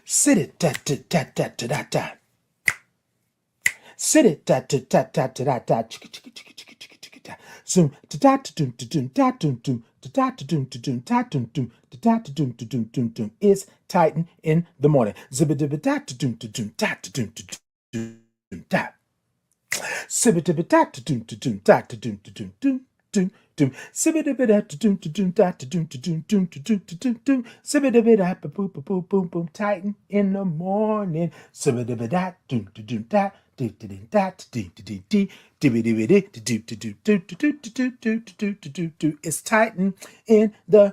Sit it, da da da da da da da. Sit it, da da da da da da da. Zoom, da da da doom da doom da doom doom da da da doom da doom da doom doom da da da doom da doom doom doom. It's Titan in the morning. Zibba dibba da da doom da doom da da doom da doom da. Sibba dibba da da doom da doom da da doom da doom doom doom doom. Sibba dibba da da doom da doom da da doom da doom doom da doom da doom doom. Sibba dibba da ba boom boom boom boom. Titan in the morning. Sibba dibba da doom da doom da. It's Titan in the morning. It's Titan in the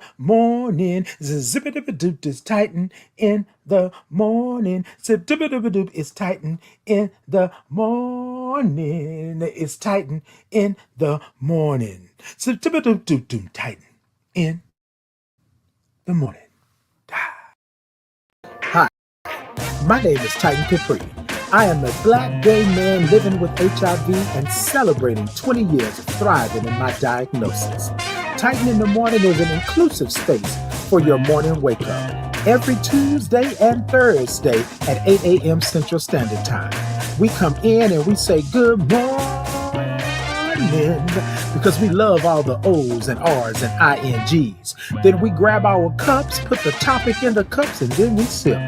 morning. It's Titan in the morning. It's Titan in the morning. Titan in the morning. Hi, my name is Titan Capri. I am a Black gay man living with HIV and celebrating 20 years of thriving in my diagnosis. Titan in the Morning is an inclusive space for your morning wake up. Every Tuesday and Thursday at 8 a.m. Central Standard Time. We come in and we say good morning because we love all the O's and R's and INGs. Then we grab our cups, put the topic in the cups, and then we sip.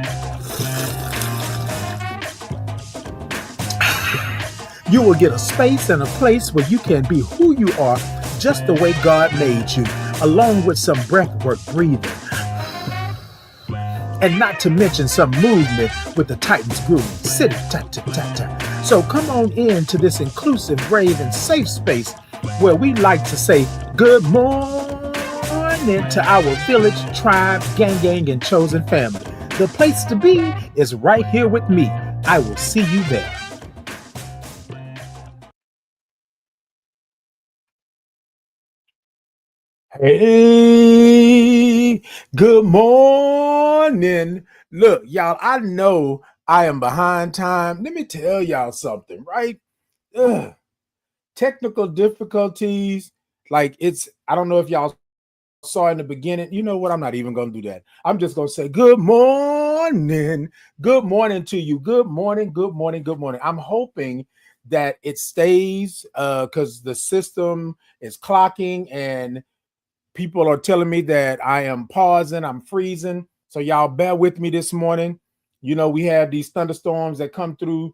You will get a space and a place where you can be who you are just the way God made you, along with some breathwork breathing. And not to mention some movement with the Titans groove. Sit it, tat, tat, tat, tat. So come on in to this inclusive, brave, and safe space where we like to say good morning to our village, tribe, gang, and chosen family. The place to be is right here with me. I will see you there. Hey, good morning. Look, y'all, I know I am behind time. Let me tell y'all something, right? Ugh. Technical difficulties, I don't know if y'all saw in the beginning. You know what? I'm not even going to do that. I'm just going to say good morning. Good morning to you. Good morning, good morning, good morning. I'm hoping that it stays because the system is clocking and people are telling me that I am pausing, I'm freezing. So y'all bear with me this morning. You know, we have these thunderstorms that come through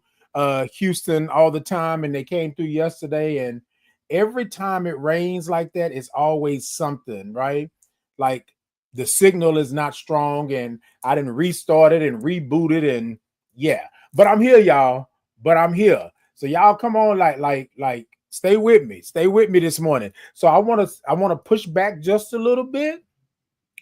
Houston all the time, and they came through yesterday. And every time it rains like that, it's always something, right? Like the signal is not strong, and I didn't restart it and reboot it, and yeah. But I'm here, y'all. But I'm here. So y'all come on, like stay with me. Stay with me this morning. So I want to push back just a little bit,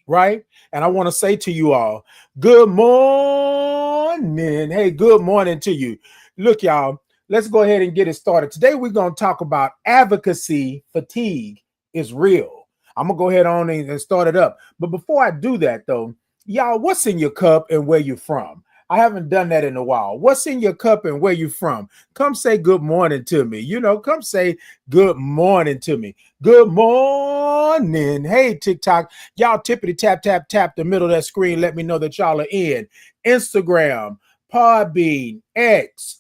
right? And I want to say to you all, good morning. Hey, good morning to you. Look, y'all, let's go ahead and get it started. Today we're going to talk about advocacy fatigue is real. I'm going to go ahead on and start it up. But before I do that though, y'all, what's in your cup and where you're from? I haven't done that in a while. What's in your cup and where you from? Come say good morning to me. You know, come say good morning to me. Good morning. Hey, TikTok. Y'all tippity tap, tap, tap the middle of that screen. Let me know that y'all are in. Instagram, Podbean, X,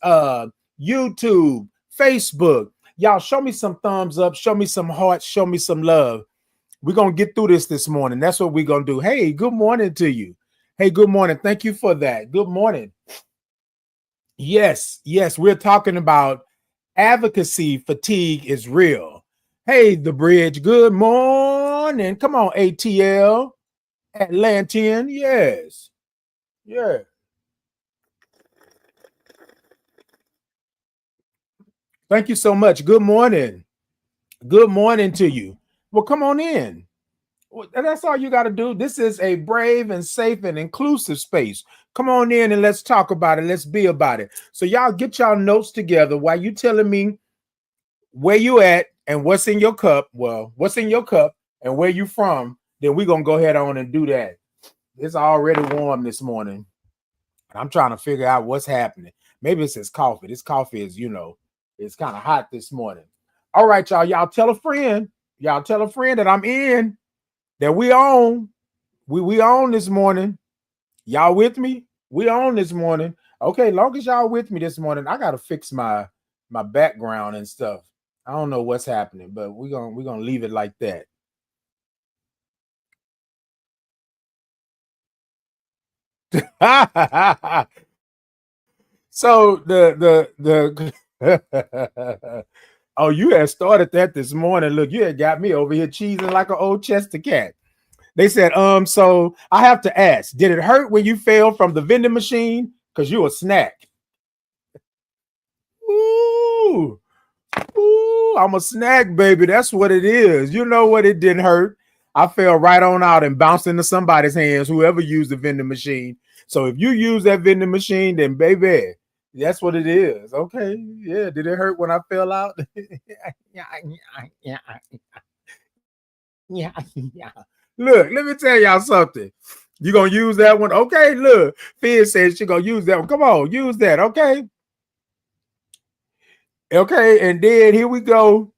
YouTube, Facebook. Y'all show me some thumbs up. Show me some hearts. Show me some love. We're going to get through this morning. That's what we're going to do. Hey, good morning to you. Hey, good morning. Thank you for that. Good morning. Yes, we're talking about advocacy fatigue is real. Hey, the bridge. Good morning. Come on, ATL. Atlantean. Yes. Yeah. Thank you so much. Good morning. Good morning to you. Well, come on in. That's all you got to do. This is a brave and safe and inclusive space. Come on in and let's talk about it. Let's be about it. So y'all get y'all notes together while you telling me where you at and what's in your cup. Well, what's in your cup and where you from. Then we're going to go ahead on and do that. It's already warm this morning. I'm trying to figure out what's happening. Maybe it's this coffee. This coffee is, it's kind of hot this morning. All right, y'all. Y'all tell a friend. Y'all tell a friend that I'm in. That we on. We on this morning. Y'all with me? We on this morning. Okay, long as y'all with me this morning, I gotta fix my background and stuff. I don't know what's happening, but we're gonna leave it like that. So the oh, you had started that this morning. Look, you had got me over here cheesing like an old Chester cat. They said, so I have to ask, did it hurt when you fell from the vending machine? Because you a snack. Ooh, ooh, I'm a snack, baby. That's what it is. You know what? It didn't hurt. I fell right on out and bounced into somebody's hands, whoever used the vending machine. So if you use that vending machine, then baby, that's what it is. Okay. Yeah. Did it hurt when I fell out? Yeah, yeah, yeah, yeah. Look, let me tell y'all something. You gonna use that one? Okay, look. Fizz says she gonna use that one. Come on, use that. Okay. Okay, and then here we go.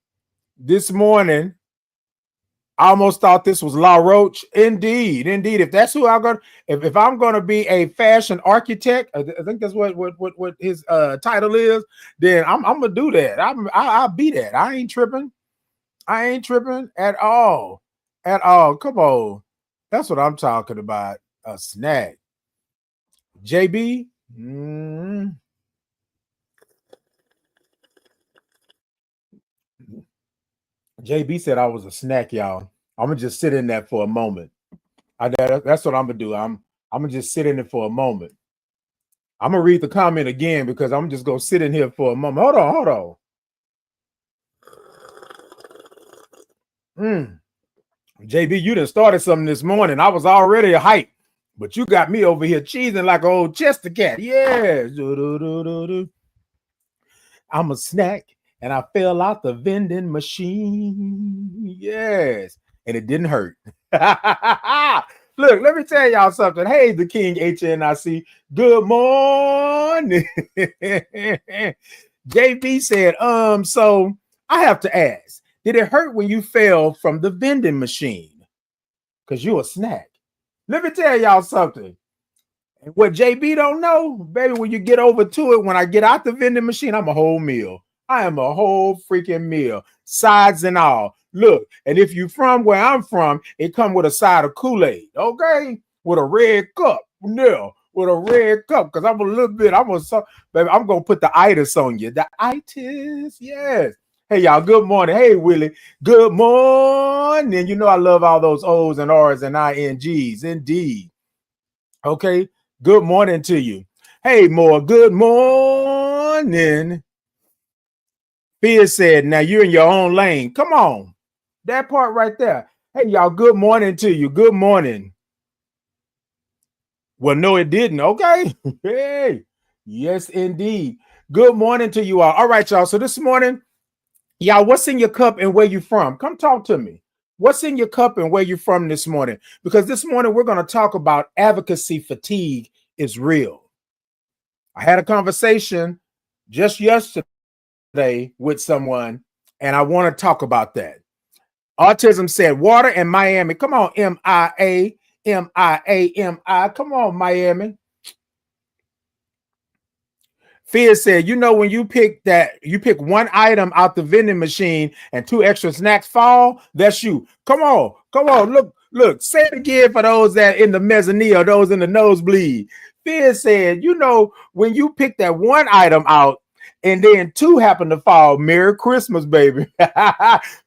This morning, I almost thought this was La Roche. Indeed, indeed. If that's who I'm gonna, if I'm gonna be a fashion architect, I think that's what his title is. Then I'm gonna do that. I'll be that. I ain't tripping. I ain't tripping at all. At all. Come on. That's what I'm talking about. A snack. JB. JB said I was a snack, y'all. I'm gonna just sit in that for a moment. That's what I'm gonna do. I'm gonna just sit in it for a moment. I'm gonna read the comment again because I'm just gonna sit in here for a moment. Hold on, hold on. JB, you done started something this morning. I was already hype, but you got me over here cheesing like an old Chester cat. Yes. I'm a snack and I fell out the vending machine. Yes. And it didn't hurt. Look, let me tell y'all something. Hey, the King HNIC. Good morning. JB said, so I have to ask, did it hurt when you fell from the vending machine? Because you're a snack. Let me tell y'all something. And what JB don't know, baby, when you get over to it, when I get out the vending machine, I'm a whole meal. I am a whole freaking meal, sides and all. Look, and if you from where I'm from, it come with a side of Kool-Aid, okay? With a red cup. No, with a red cup. Because I'm a little bit, baby, I'm gonna put the itis on you. The itis, yes. Hey, y'all, good morning. Hey, Willie, good morning. You know I love all those O's and R's and INGs, indeed. Okay, good morning to you. Hey, more good morning. Fizz said, now you're in your own lane. Come on. That part right there. Hey, y'all, good morning to you. Good morning. Well, no, it didn't. Okay. Hey, yes, indeed. Good morning to you all. All right, y'all. So this morning, y'all, what's in your cup and where you from? Come talk to me. What's in your cup and where you from this morning? Because this morning we're going to talk about advocacy fatigue is real. I had a conversation just yesterday with someone, and I want to talk about that. Autism said water in Miami. Come on, MIA, MIA. Come on, Miami. Fizz said, you know, when you pick one item out the vending machine and two extra snacks fall, that's you. Come on, look, say it again for those that in the mezzanine or those in the nosebleed. Fizz said, you know, when you pick that one item out and then two happen to fall, Merry Christmas, baby.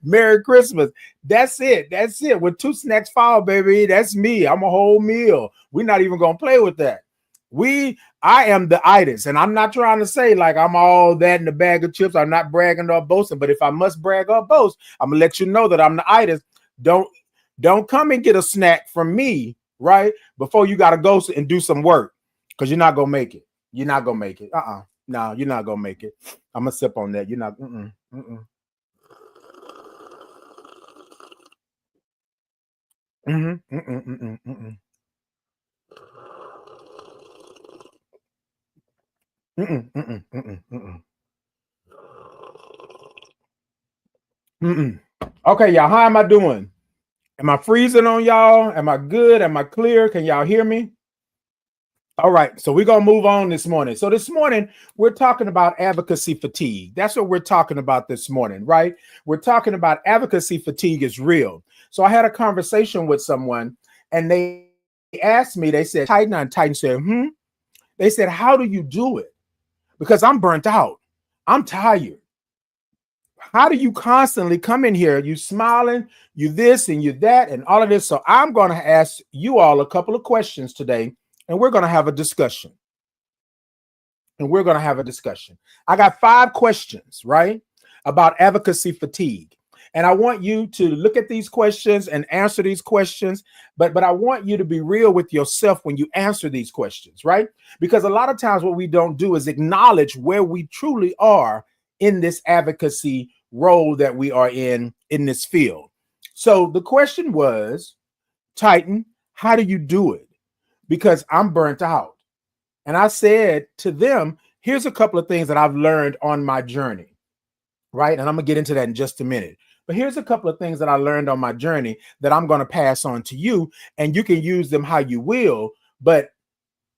Merry Christmas. That's it. That's it. When two snacks fall, baby, that's me. I'm a whole meal. We're not even going to play with that. I am the itis, and I'm not trying to say like I'm all that in the bag of chips. I'm not bragging or boasting, but if I must brag or boast, I'm gonna let you know that I'm the itis. Don't come and get a snack from me, right? Before you gotta go and do some work, because you're not gonna make it. You're not gonna make it. No, you're not gonna make it. I'm gonna sip on that. You're not. Okay, y'all. How am I doing? Am I freezing on y'all? Am I good? Am I clear? Can y'all hear me? All right, so we're going to move on this morning. So this morning, we're talking about advocacy fatigue. That's what we're talking about this morning, right? We're talking about advocacy fatigue is real. So I had a conversation with someone and they asked me, they said, Titan, and Titan said, They said, how do you do it? Because I'm burnt out. I'm tired. How do you constantly come in here? You smiling, you this and you that, and all of this. So I'm going to ask you all a couple of questions today, and we're going to have a discussion. I got 5 questions, right, about advocacy fatigue. And I want you to look at these questions and answer these questions. But I want you to be real with yourself when you answer these questions, right? Because a lot of times what we don't do is acknowledge where we truly are in this advocacy role that we are in this field. So the question was, Titan, how do you do it? Because I'm burnt out. And I said to them, here's a couple of things that I've learned on my journey, right? And I'm going to get into that in just a minute. But here's a couple of things that I learned on my journey that I'm going to pass on to you, and you can use them how you will. But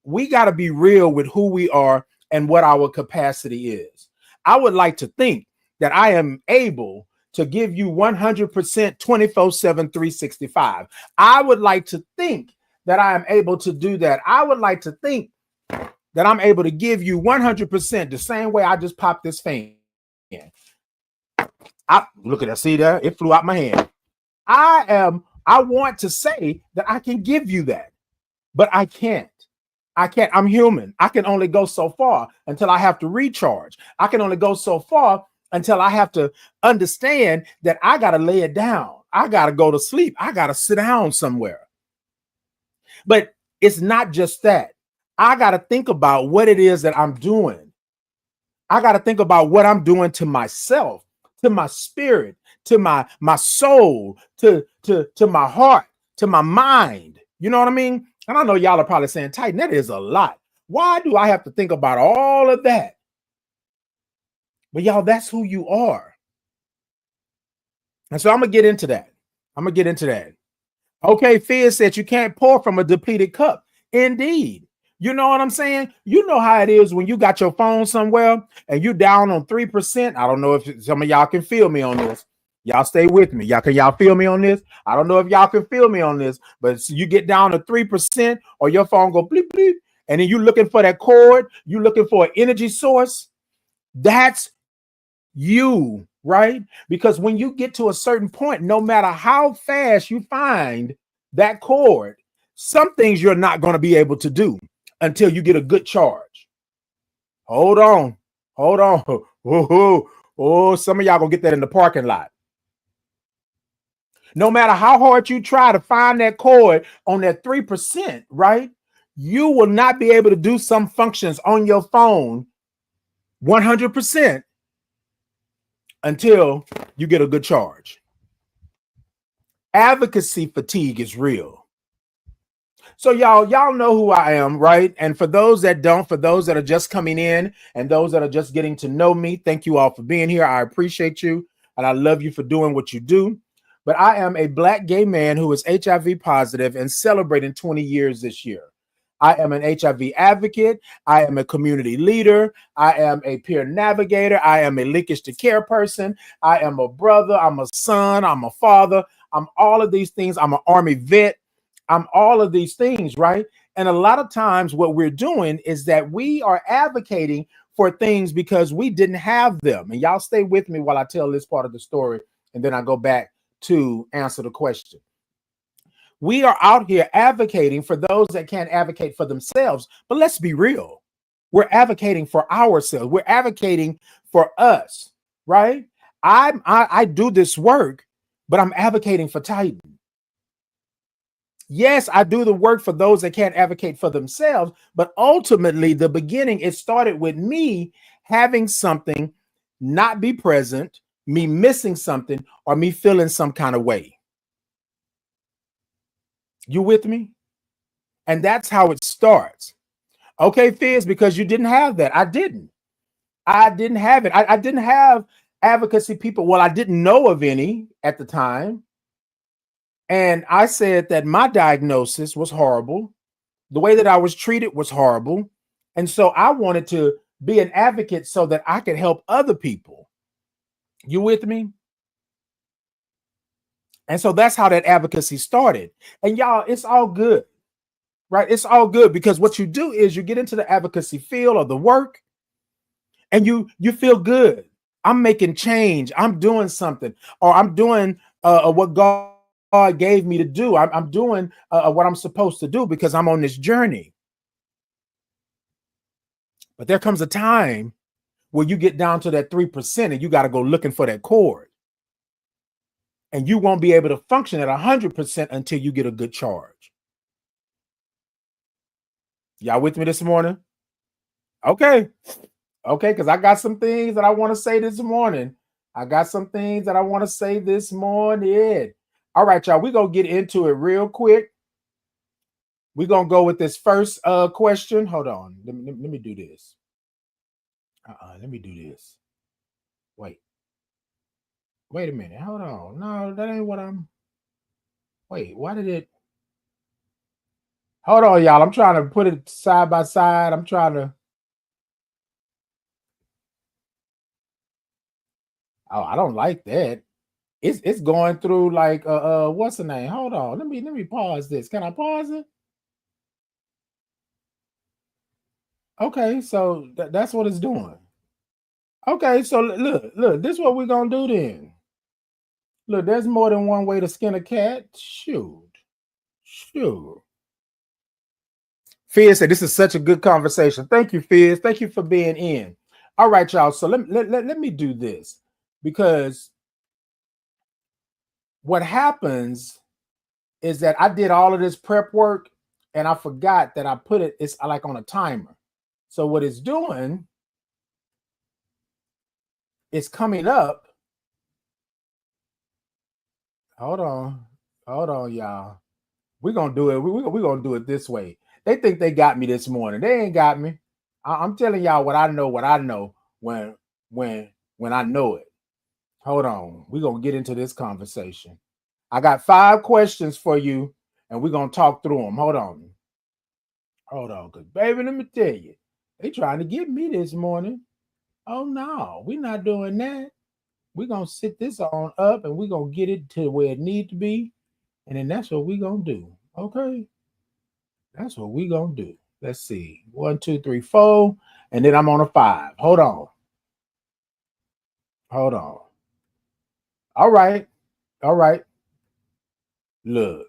we got to be real with who we are and what our capacity is. I would like to think that I am able to give you 100% 24/7, 365. I would like to think that I am able to do that. I would like to think that I'm able to give you 100% the same way I just popped this fan. Look at that. See there? It flew out my hand. I want to say that I can give you that, but I can't. I'm human. I can only go so far until I have to recharge. I can only go so far until I have to understand that I got to lay it down. I got to go to sleep. I got to sit down somewhere. But it's not just that. I got to think about what it is that I'm doing. I got to think about what I'm doing to myself, to my spirit, to my soul, to my heart, to my mind. You know what I mean? And I know y'all are probably saying, Titan, that is a lot. Why do I have to think about all of that? But y'all, that's who you are. And so I'm going to get into that. Okay, Fizz said you can't pour from a depleted cup. Indeed. You know what I'm saying? You know how it is when you got your phone somewhere and you down on 3%. I don't know if some of y'all can feel me on this. Y'all stay with me. Can y'all feel me on this? I don't know if y'all can feel me on this, but you get down to 3% or your phone go bleep, bleep, and then you looking for that cord, you looking for an energy source. That's you, right? Because when you get to a certain point, no matter how fast you find that cord, some things you're not going to be able to do until you get a good charge. Hold on. Oh, some of y'all gonna get that in the parking lot. No matter how hard you try to find that cord on that 3%, right? You will not be able to do some functions on your phone 100% until you get a good charge. Advocacy fatigue is real. So y'all know who I am, right? And for those that don't, for those that are just coming in and those that are just getting to know me, thank you all for being here. I appreciate you and I love you for doing what you do. But I am a Black gay man who is HIV positive and celebrating 20 years this year. I am an HIV advocate. I am a community leader. I am a peer navigator. I am a linkage to care person. I am a brother. I'm a son. I'm a father. I'm all of these things. I'm an Army vet. I'm all of these things, right? And a lot of times what we're doing is that we are advocating for things because we didn't have them. And y'all stay with me while I tell this part of the story, and then I go back to answer the question. We are out here advocating for those that can't advocate for themselves. But let's be real. We're advocating for ourselves. We're advocating for us, right? I do this work, but I'm advocating for Titan. Yes, I do the work for those that can't advocate for themselves, but ultimately the beginning, it started with me having something not be present, me missing something, or me feeling some kind of way. You with me? And that's how it starts. Okay, Fizz, because you didn't have that. I didn't have it. I didn't have advocacy people. Well, I didn't know of any at the time. And I said that my diagnosis was horrible. The way that I was treated was horrible. And so I wanted to be an advocate so that I could help other people. You with me? And so that's how that advocacy started. And y'all, it's all good, right? It's all good because what you do is you get into the advocacy field or the work and you feel good. I'm making change. I'm doing something, or I'm doing what God gave me to do. I'm doing what I'm supposed to do because I'm on this journey. But there comes a time where you get down to that 3% and you got to go looking for that cord. And you won't be able to function at 100% until you get a good charge. Y'all with me this morning? Okay. Okay, because I got some things that I want to say this morning. I got some things that I want to say this morning. All right, y'all, we're going to get into it real quick. We're going to go with this first question. Hold on. Let me do this. Let me do this. Wait a minute. Hold on. No, that ain't what I'm. Wait, why did it? Hold on, y'all. I'm trying to put it side by side. I'm trying to. Oh, I don't like that. It's going through like what's the name? Hold on. Let me pause this. Can I pause it? Okay, so that's what it's doing. Okay, so look, this is what we're gonna do then. Look, there's more than one way to skin a cat. Shoot. Fizz said this is such a good conversation. Thank you, Fizz. Thank you for being in. All right, y'all. So let me do this because what happens is that I did all of this prep work and I forgot that I put it's like on a timer. So what it's doing is coming up. Hold on, y'all. We're gonna do it. We're gonna do it this way. They think they got me this morning. They ain't got me. I'm telling y'all what I know when I know it. Hold on. We're gonna get into this conversation. I got 5 questions for you, and we're gonna talk through them. Hold on. Because baby, let me tell you, they trying to get me this morning. Oh no, we're not doing that. We're gonna sit this on up and we're gonna get it to where it need to be. And then that's what we're gonna do. Okay. That's what we're gonna do. Let's see. 1, 2, 3, 4. And then I'm on a 5. Hold on. All right. Look,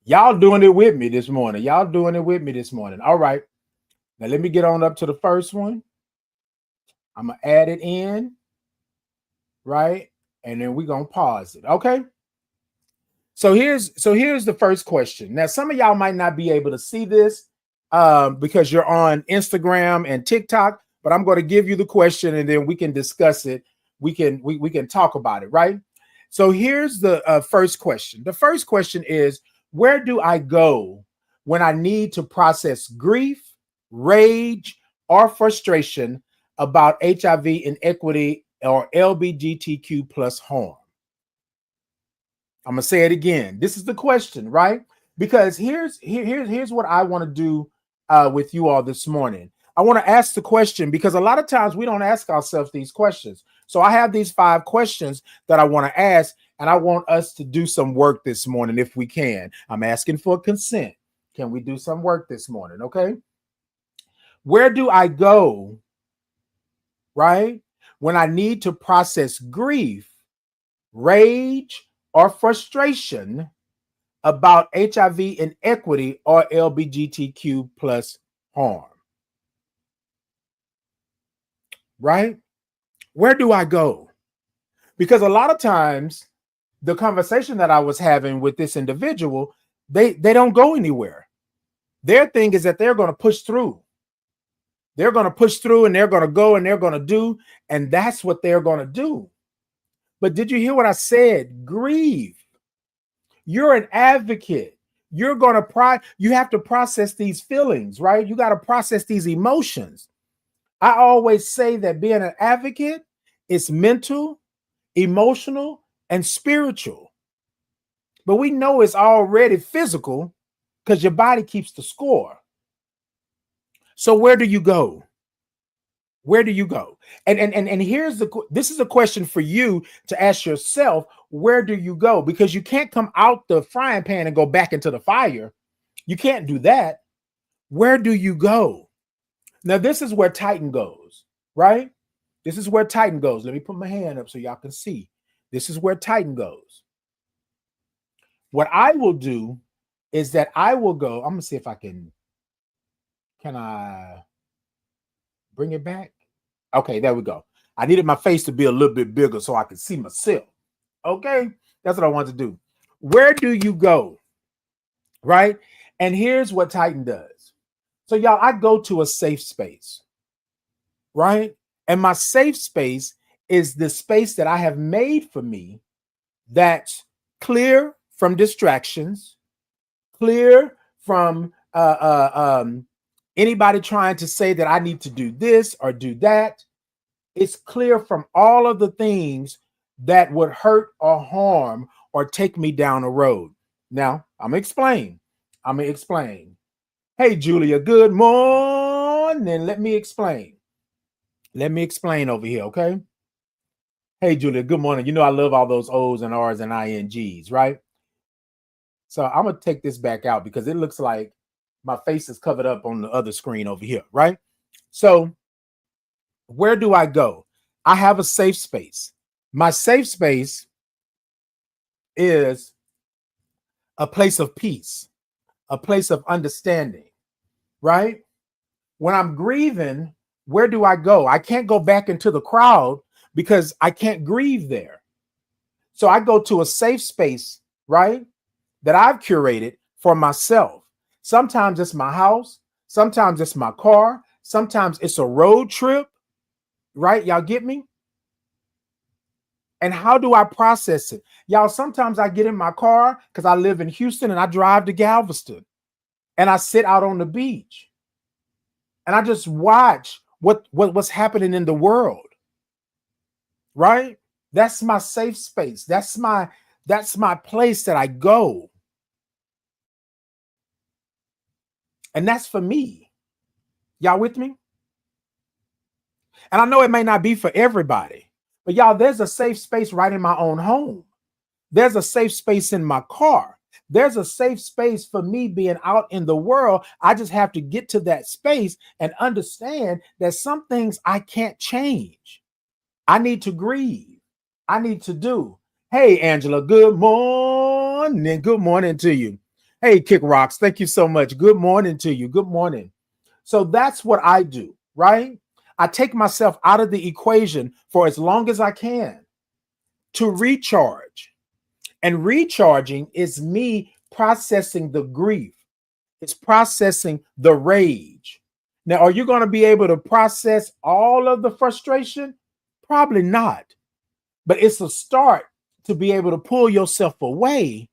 y'all doing it with me this morning. All right. Now let me get on up to the first one. I'm gonna add it in, right? And then we're gonna pause it. Okay. So here's the first question. Now, some of y'all might not be able to see this because you're on Instagram and TikTok, but I'm going to give you the question and then we can discuss it. We can talk about it, right? So here's the first question. The first question is, where do I go when I need to process grief, rage, or frustration about HIV inequity or LGBTQ plus harm? I'm gonna say it again. This is the question, right? Because here's what I want to do with you all this morning. I want to ask the question because a lot of times we don't ask ourselves these questions. So I have these 5 questions that I want to ask, and I want us to do some work this morning if we can. I'm asking for consent. Can we do some work this morning? Okay. Where do I go, right, when I need to process grief, rage, or frustration about HIV inequity or LGBTQ plus harm? Right? Where do I go? Because a lot of times the conversation that I was having with this individual, they don't go anywhere. Their thing is that they're going to push through. They're going to push through and they're going to go and they're going to do, and that's what they're going to do. But did you hear what I said? Grieve. You're an advocate. You're going to you have to process these feelings, right? You got to process these emotions. I always say that being an advocate is mental, emotional, and spiritual. But we know it's already physical because your body keeps the score. So where do you go? Where do you go? And here's this is a question for you to ask yourself. Where do you go? Because you can't come out the frying pan and go back into the fire. You can't do that. Where do you go? Now, this is where Titan goes, right? This is where Titan goes. Let me put my hand up so y'all can see. This is where Titan goes. What I will do is that I will go. I'm going to see if I can I bring it back? Okay, there we go. I needed my face to be a little bit bigger so I could see myself. Okay, that's what I want to do. Where do you go? Right? And here's what Titan does. So y'all, I go to a safe space, right? And my safe space is the space that I have made for me that's clear from distractions, clear from anybody trying to say that I need to do this or do that. It's clear from all of the things that would hurt or harm or take me down a road. Now, I'm going to explain. Hey, Julia, good morning. Let me explain over here, okay? Hey, Julia, good morning. You know I love all those O's and R's and INGs, right? So I'm going to take this back out because it looks like my face is covered up on the other screen over here, right? So where do I go? I have a safe space. My safe space is a place of peace, a place of understanding, right? When I'm grieving, where do I go? I can't go back into the crowd because I can't grieve there. So I go to a safe space, right, that I've curated for myself. Sometimes it's my house. Sometimes it's my car. Sometimes it's a road trip, right? Y'all get me? And how do I process it? Y'all, sometimes I get in my car because I live in Houston and I drive to Galveston and I sit out on the beach and I just watch what's happening in the world, right? That's my safe space. That's my place that I go. And that's for me. Y'all with me? And I know it may not be for everybody, but y'all, there's a safe space right in my own home. There's a safe space in my car. There's a safe space for me being out in the world. I just have to get to that space and understand that some things I can't change. I need to grieve. I need to do. Hey, Angela, good morning. Good morning to you. Hey, Kick Rocks, thank you so much. Good morning to you. Good morning. So that's what I do, right? I take myself out of the equation for as long as I can to recharge. And recharging is me processing the grief. It's processing the rage. Now, are you going to be able to process all of the frustration? Probably not. But it's a start to be able to pull yourself away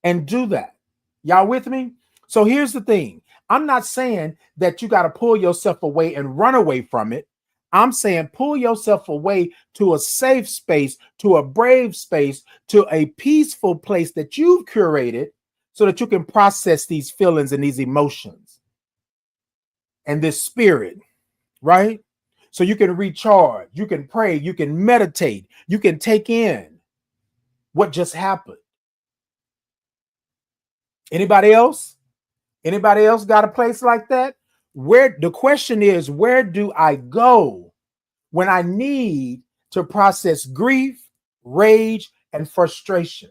and do that. Y'all with me? So here's the thing. I'm not saying that you got to pull yourself away and run away from it. I'm saying pull yourself away to a safe space, to a brave space, to a peaceful place that you've curated so that you can process these feelings and these emotions and this spirit, right? So you can recharge, you can pray, you can meditate, you can take in what just happened. Anybody else? Anybody else got a place like that? Where the question is, where do I go when I need to process grief, rage, and frustration?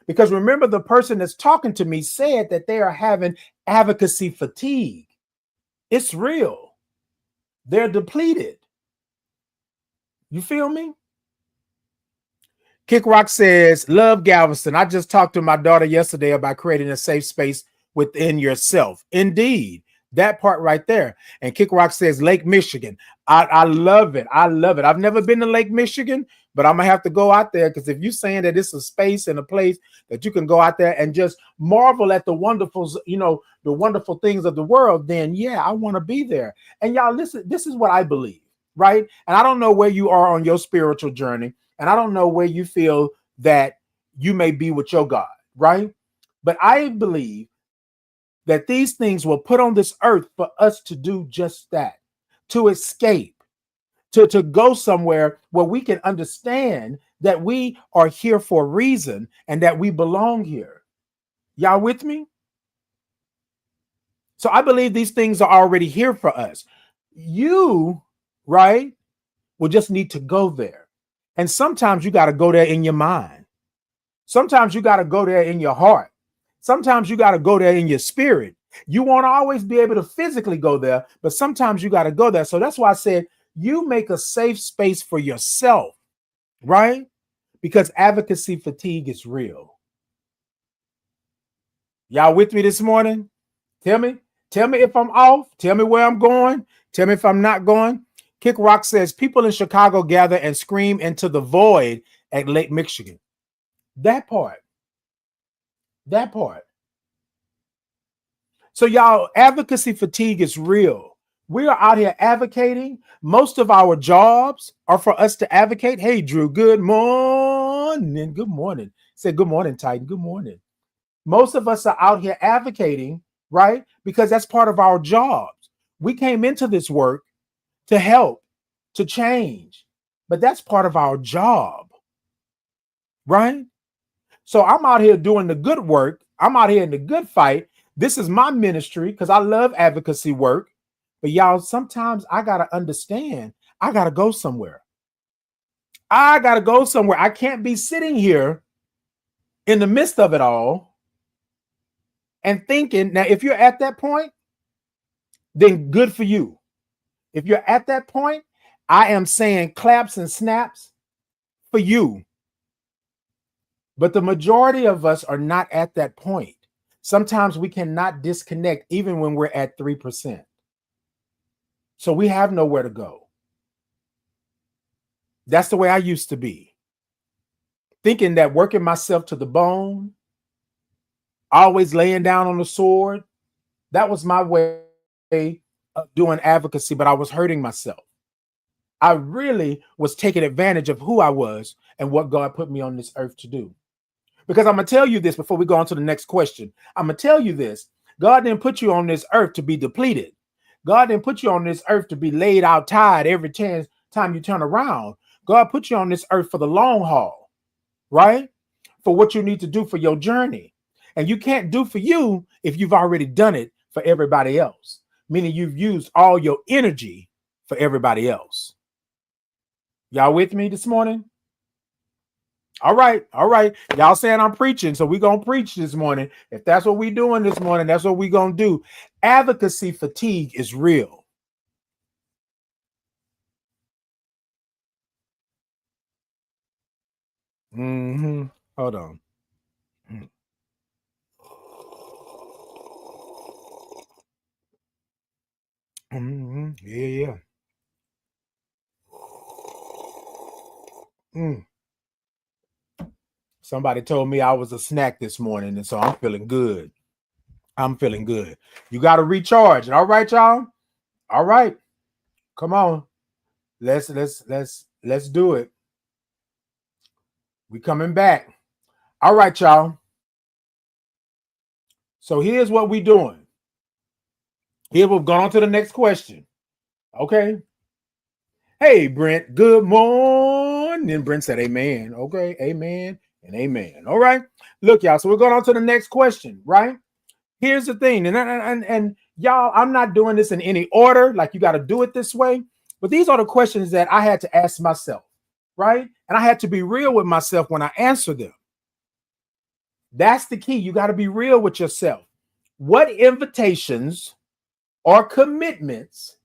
Because remember, the person that's talking to me said that they are having advocacy fatigue. It's real. They're depleted. You feel me? Kick Rock says, love Galveston. I just talked to my daughter yesterday about creating a safe space within yourself. Indeed, that part right there. And Kick Rock says Lake Michigan. I love it. I love it. I've never been to Lake Michigan, but I'm gonna have to go out there because if you're saying that it's a space and a place that you can go out there and just marvel at the wonderful, the wonderful things of the world, then yeah, I want to be there. And y'all, listen, this is what I believe, right? And I don't know where you are on your spiritual journey, and I don't know where you feel that you may be with your God, right? But I believe that these things were put on this earth for us to do just that, to escape, to go somewhere where we can understand that we are here for a reason and that we belong here. Y'all with me? So I believe these things are already here for us. You, right, will just need to go there. And sometimes you got to go there in your mind. Sometimes you got to go there in your heart. Sometimes you got to go there in your spirit. You won't always be able to physically go there, but sometimes you got to go there. So that's why I said you make a safe space for yourself, right? Because advocacy fatigue is real. Y'all with me this morning? Tell me if I'm off. Tell me where I'm going. Tell me if I'm not going. Kick Rock says people in Chicago gather and scream into the void at Lake Michigan. That part. So y'all, advocacy fatigue is real. We are out here advocating. Most of our jobs are for us to advocate. Hey, Drew, good morning. Good morning. Say good morning, Titan. Good morning. Most of us are out here advocating, right? Because that's part of our jobs. We came into this work to help, to change, but that's part of our job, right? So I'm out here doing the good work. I'm out here in the good fight. This is my ministry because I love advocacy work. But y'all, sometimes I got to understand, I got to go somewhere. I can't be sitting here in the midst of it all and thinking. Now, if you're at that point, then good for you. If you're at that point, I am saying claps and snaps for you. But the majority of us are not at that point. Sometimes we cannot disconnect even when we're at 3%. So we have nowhere to go. That's the way I used to be. Thinking that working myself to the bone, always laying down on the sword, that was my way of doing advocacy, but I was hurting myself. I really was taking advantage of who I was and what God put me on this earth to do. Because I'm going to tell you this before we go on to the next question. I'm going to tell you this. God didn't put you on this earth to be depleted. God didn't put you on this earth to be laid out tired every time you turn around. God put you on this earth for the long haul, right? For what you need to do for your journey. And you can't do for you if you've already done it for everybody else, meaning you've used all your energy for everybody else. Y'all with me this morning? All right. Y'all saying I'm preaching, so we're going to preach this morning. If that's what we're doing this morning, that's what we're going to do. Advocacy fatigue is real. Hold on. Yeah. Somebody told me I was a snack this morning, and so I'm feeling good. You got to recharge. All right, y'all. All right. Come on. Let's do it. We coming back. All right, y'all. So here's what we doing. Here we've gone on to the next question. Okay. Hey, Brent. Good morning. Brent said amen. Okay. Amen and amen. All right. Look, y'all. So we're going on to the next question, right? Here's the thing. And y'all, I'm not doing this in any order. Like you got to do it this way. But these are the questions that I had to ask myself, right? And I had to be real with myself when I answer them. That's the key. You got to be real with yourself. What invitations or commitments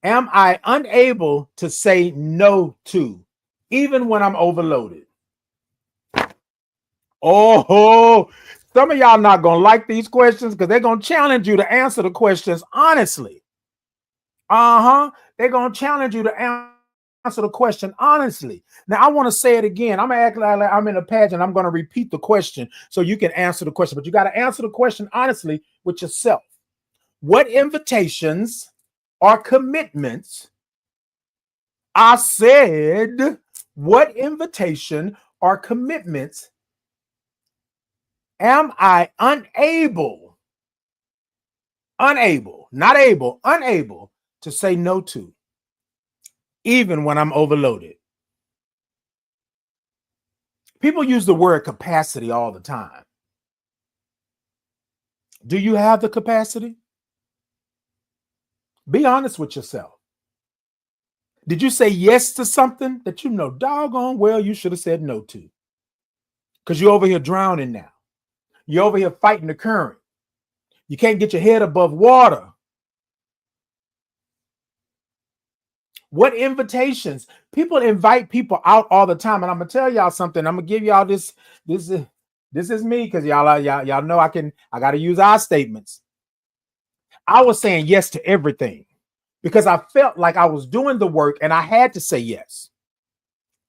am I unable to say no to, even when I'm overloaded? Oh, some of y'all not going to like these questions because they're going to challenge you to answer the questions honestly. They're going to challenge you to answer the question honestly. Now, I want to say it again. I'm going to act like I'm in a pageant. I'm going to repeat the question so you can answer the question. But you got to answer the question honestly with yourself. What invitations or commitments? I said, what invitation or commitments am I unable unable, not able, unable to say no to, even when I'm overloaded. People use the word capacity all the time. Do you have the capacity? Be honest with yourself. Did you say yes to something that you know doggone well you should have said no to? Because you're over here drowning now. You're over here fighting the current. You can't get your head above water. What invitations? People invite people out all the time. And I'm gonna tell y'all something. I'm gonna give y'all this. This is me, because y'all know I gotta use our statements. I was saying yes to everything because I felt like I was doing the work and I had to say yes.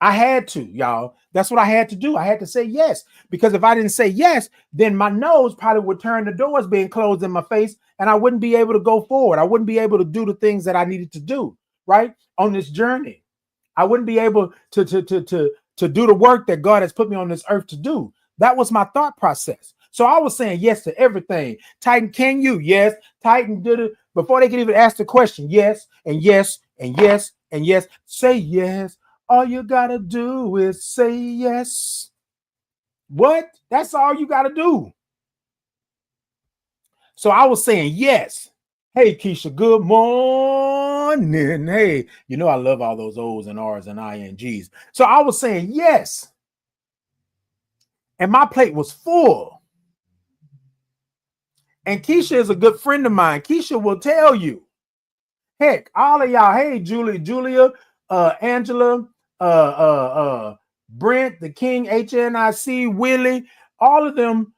I had to, y'all. That's what I had to do. I had to say yes, because if I didn't say yes, then my nose probably would turn, the doors being closed in my face, and I wouldn't be able to go forward. I wouldn't be able to do the things that I needed to do, right? On this journey. I wouldn't be able to do the work that God has put me on this earth to do. That was my thought process. So I was saying yes to everything. Titan, can you? Yes. Titan did it before they could even ask the question. Yes, and yes, and yes, and yes. Say yes. All you gotta do is say yes. What? That's all you gotta do. So I was saying yes. Hey, Keisha, good morning. Hey, you know I love all those O's and R's and INGs. So I was saying yes. And my plate was full. And Keisha is a good friend of mine. Keisha will tell you. Heck, all of y'all, hey, Julia, Angela, Brent, the King, HNIC, Willie, all of them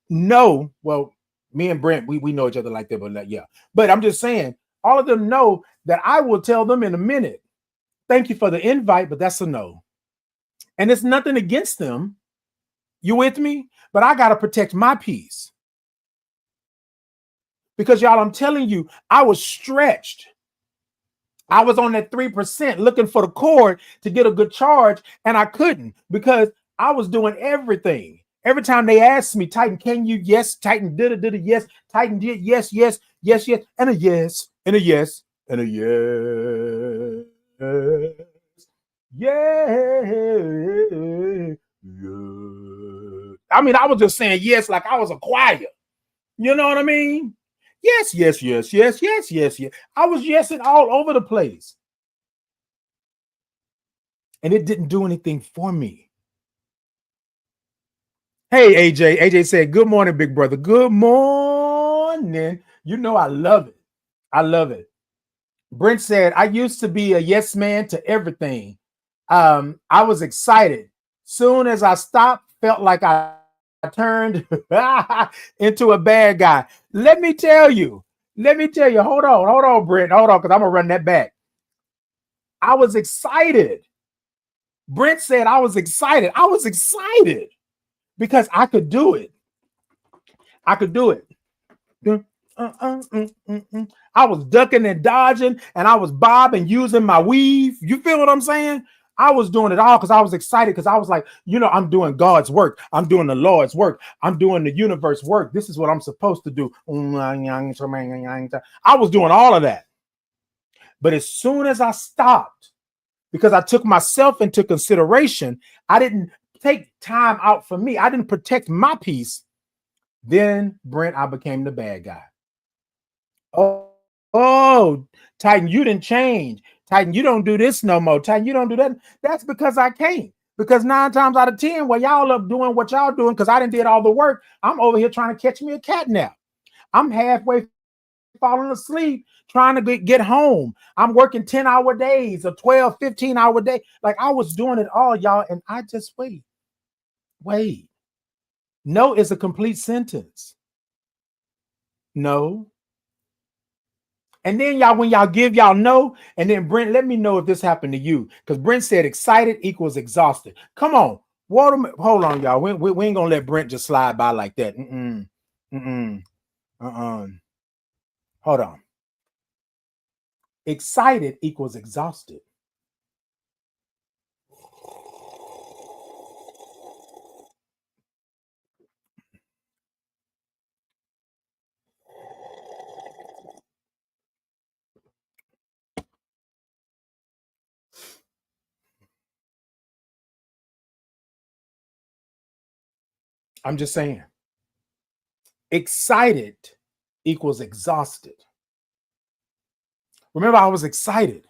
know. Well, me and Brent, we know each other like that, but yeah. But I'm just saying, all of them know that I will tell them in a minute, thank you for the invite, but that's a no. And it's nothing against them. You with me? But I got to protect my peace. Because y'all, I'm telling you, I was stretched. I was on that 3% looking for the cord to get a good charge, and I couldn't because I was doing everything. Every time they asked me, Titan, can you? Yes. Titan did it, yes. Titan did, yes, yes, yes, yes, and a yes, and a yes, and a yes. Yeah. I mean, I was just saying yes like I was a choir. You know what I mean? Yes, yes, yes, yes, yes, yes, yes. I was yesing all over the place. And it didn't do anything for me. Hey, AJ. AJ said, good morning, big brother. Good morning. You know, I love it. I love it. Brent said, I used to be a yes man to everything. I was excited. Soon as I stopped, felt like I turned into a bad guy. Let me tell you. Hold on, Brent. Hold on, because I'm going to run that back. I was excited. Brent said, I was excited. I was excited because I could do it. I could do it. I was ducking and dodging, and I was bobbing, using my weave. You feel what I'm saying? I was doing it all because I was excited, because I was like, you know, I'm doing God's work. I'm doing the Lord's work. I'm doing the universe work. This is what I'm supposed to do. I was doing all of that. But as soon as I stopped, because I took myself into consideration, I didn't take time out for me. I didn't protect my peace. Then, Brent, I became the bad guy. Oh, Titan, you didn't change. Titan, you don't do this no more. Titan, you don't do that. That's because I can't. Because 9 times out of 10, while y'all up doing what y'all doing, because I didn't did all the work, I'm over here trying to catch me a cat nap. I'm halfway falling asleep trying to get home. I'm working 10-hour days, a 12, 15-hour day. Like, I was doing it all, y'all, and I just wait. No is a complete sentence. No. And then y'all, when y'all give y'all no, and then Brent, let me know if this happened to you. Because Brent said excited equals exhausted. Come on. Hold on, y'all. We ain't gonna let Brent just slide by like that. Hold on. Excited equals exhausted. I'm just saying. Excited equals exhausted. Remember, I was excited.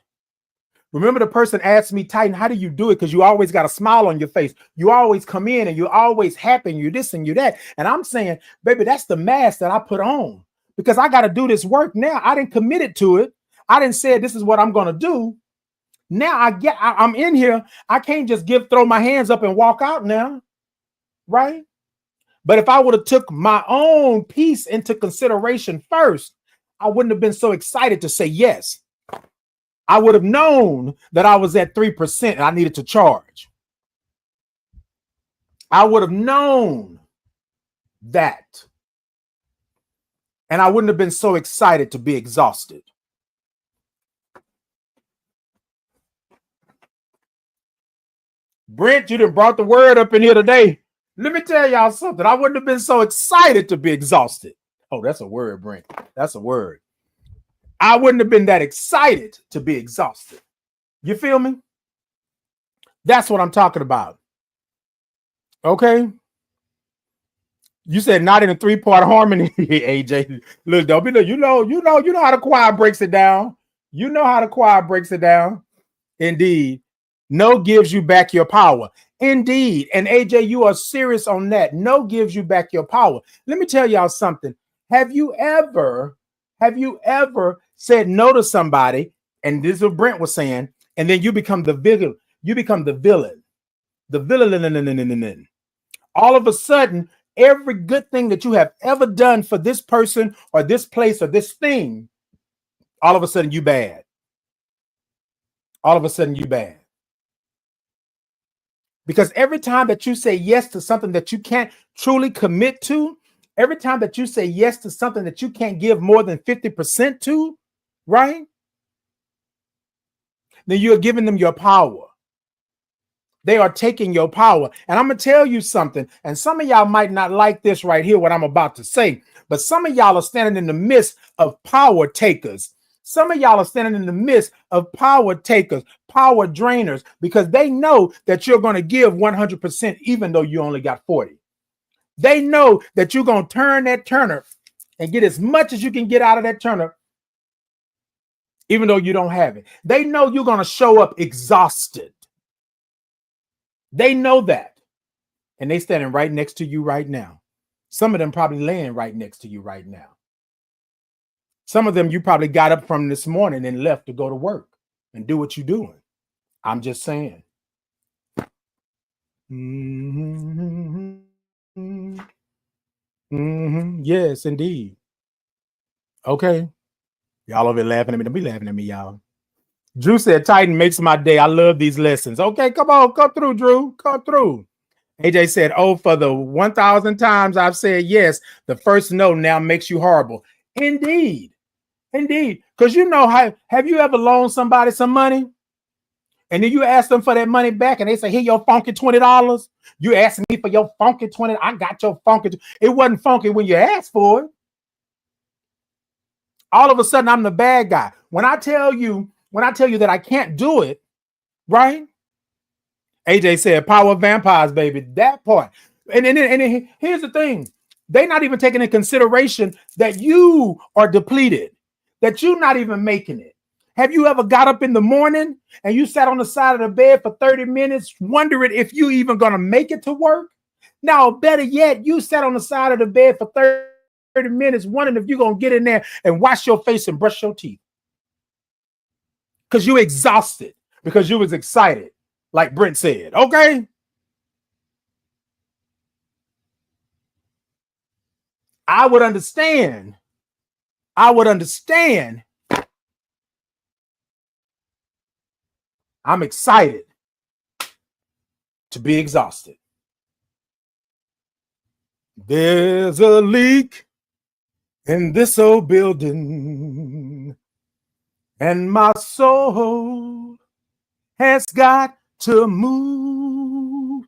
Remember, the person asked me, Titan, how do you do it? Because you always got a smile on your face. You always come in and you're always happy and you this and you that. And I'm saying, baby, that's the mask that I put on because I got to do this work now. I didn't commit it to it. I didn't say this is what I'm going to do. Now I'm in here. I can't just throw my hands up and walk out now. Right. But if I would have took my own piece into consideration first, I wouldn't have been so excited to say yes. I would have known that I was at 3% and I needed to charge. I would have known that. And I wouldn't have been so excited to be exhausted. Brent, you done brought the word up in here today. Let me tell y'all something. I wouldn't have been so excited to be exhausted. Oh, that's a word, Brent. That's a word. I wouldn't have been that excited to be exhausted. You feel me? That's what I'm talking about. Okay. You said not in a 3-part harmony, AJ. Look, don't be you know how the choir breaks it down. You know how the choir breaks it down. Indeed. No gives you back your power. Indeed. And AJ, you are serious on that. No gives you back your power. Let me tell y'all something. Have you ever said no to somebody, and this is what Brent was saying, and then you become the villain. You become the villain. The villain. All of a sudden, every good thing that you have ever done for this person or this place or this thing, all of a sudden you bad. All of a sudden you bad. Because every time that you say yes to something that you can't truly commit to, every time that you say yes to something that you can't give more than 50% to, right? Then you're giving them your power. They are taking your power. And I'm going to tell you something. And some of y'all might not like this right here, what I'm about to say. But some of y'all are standing in the midst of power takers. Some of y'all are standing in the midst of power takers, power drainers, because they know that you're going to give 100% even though you only got 40. They know that you're going to turn that turnip and get as much as you can get out of that turnip, even though you don't have it. They know you're going to show up exhausted. They know that. And they standing right next to you right now. Some of them probably laying right next to you right now. Some of them you probably got up from this morning and left to go to work and do what you're doing. I'm just saying. Yes, indeed. Okay. Y'all over here laughing at me. Don't be laughing at me, y'all. Drew said, Titan makes my day. I love these lessons. Okay, come on. Come through, Drew. Come through. AJ said, oh, for the 1,000 times I've said yes, the first no now makes you horrible. Indeed. Indeed. Because you know, have you ever loaned somebody some money? And then you ask them for that money back and they say, here, your funky $20. You asking me for your funky 20. I got your funky. It wasn't funky when you asked for it. All of a sudden, I'm the bad guy. When I tell you that I can't do it, right? AJ said, power vampires, baby. That part. And here's the thing. They're not even taking into consideration that you are depleted, that you're not even making it. Have you ever got up in the morning and you sat on the side of the bed for 30 minutes wondering if you even going to make it to work? Now, better yet, you sat on the side of the bed for 30 minutes wondering if you're going to get in there and wash your face and brush your teeth. Because you're exhausted, because you was excited, like Brent said. Okay? I would understand. I'm excited to be exhausted. There's a leak in this old building, and my soul has got to move.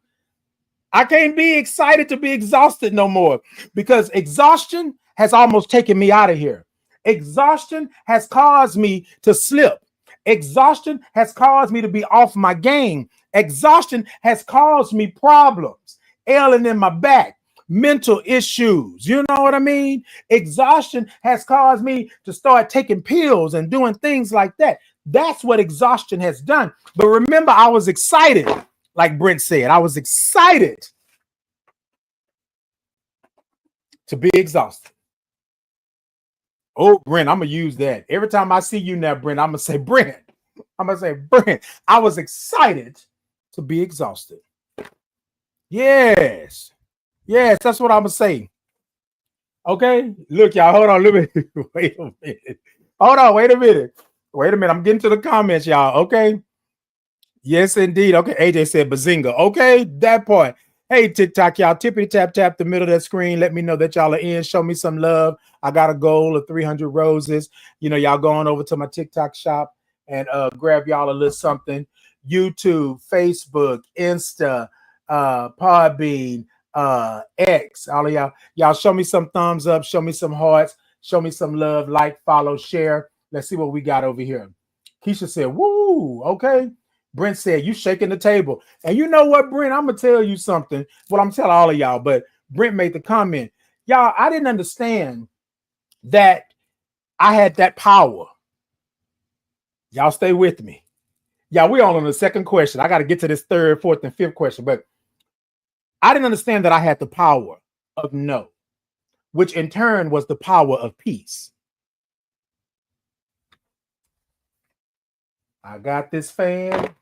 I can't be excited to be exhausted no more, because exhaustion has almost taken me out of here. Exhaustion has caused me to slip. Exhaustion has caused me to be off my game. Exhaustion has caused me problems, ailing in my back, mental issues. You know what I mean? Exhaustion has caused me to start taking pills and doing things like that. That's what exhaustion has done. But remember, I was excited. Like Brent said, I was excited to be exhausted. Oh, Brent, I'm going to use that. Every time I see you now, Brent, I'm going to say, Brent. I'm going to say, Brent, I was excited to be exhausted. Yes. Yes, that's what I'm going to say. Okay? Look, y'all, hold on. Let me, wait a minute. Hold on, wait a minute. Wait a minute. I'm getting to the comments, y'all. Okay? Yes, indeed. Okay, AJ said bazinga. Okay, that part. Hey, TikTok, y'all, tippity tap the middle of that screen. Let me know that y'all are in. Show me some love. I got a goal of 300 roses. You know, y'all going over to my TikTok shop and grab y'all a little something. YouTube, Facebook, Insta, Podbean, X. All of y'all show me some thumbs up. Show me some hearts. Show me some love. Like, follow, share. Let's see what we got over here. Keisha said, woo, okay. Brent said, you shaking the table. And you know what, Brent? I'm going to tell you something. Well, I'm telling all of y'all, but Brent made the comment. Y'all, I didn't understand that I had that power. Y'all stay with me. Y'all, we're on the second question. I got to get to this third, fourth, and fifth question. But I didn't understand that I had the power of no, which in turn was the power of peace. I got this fan.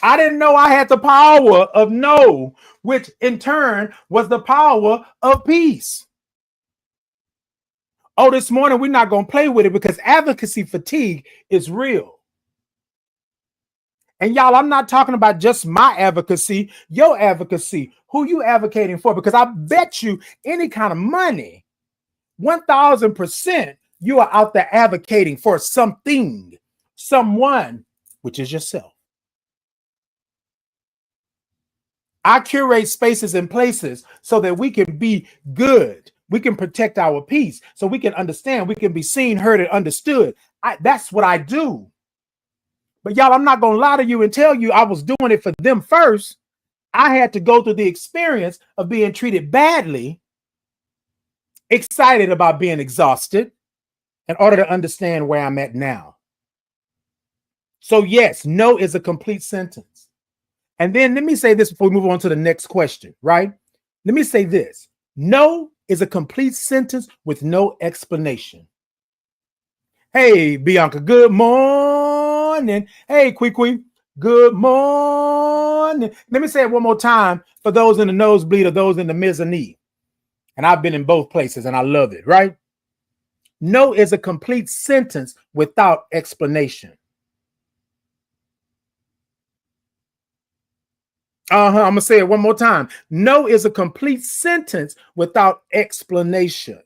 I didn't know I had the power of no, which in turn was the power of peace. Oh, this morning we're not going to play with it because advocacy fatigue is real. And y'all, I'm not talking about just my advocacy, your advocacy, who you advocating for, because I bet you any kind of money, 1,000%, you are out there advocating for something, someone, which is yourself. I curate spaces and places so that we can be good. We can protect our peace so we can understand. We can be seen, heard, and understood. That's what I do. But y'all, I'm not going to lie to you and tell you I was doing it for them first. I had to go through the experience of being treated badly, excited about being exhausted in order to understand where I'm at now. So yes, no is a complete sentence. And then let me say this before we move on to the next question, right? Let me say this. No is a complete sentence with no explanation. Hey, Bianca, good morning. Hey, Kwee, good morning. Let me say it one more time for those in the nosebleed or those in the mezzanine. And I've been in both places and I love it, right? No is a complete sentence without explanation. I'm going to say it one more time. No is a complete sentence without explanation.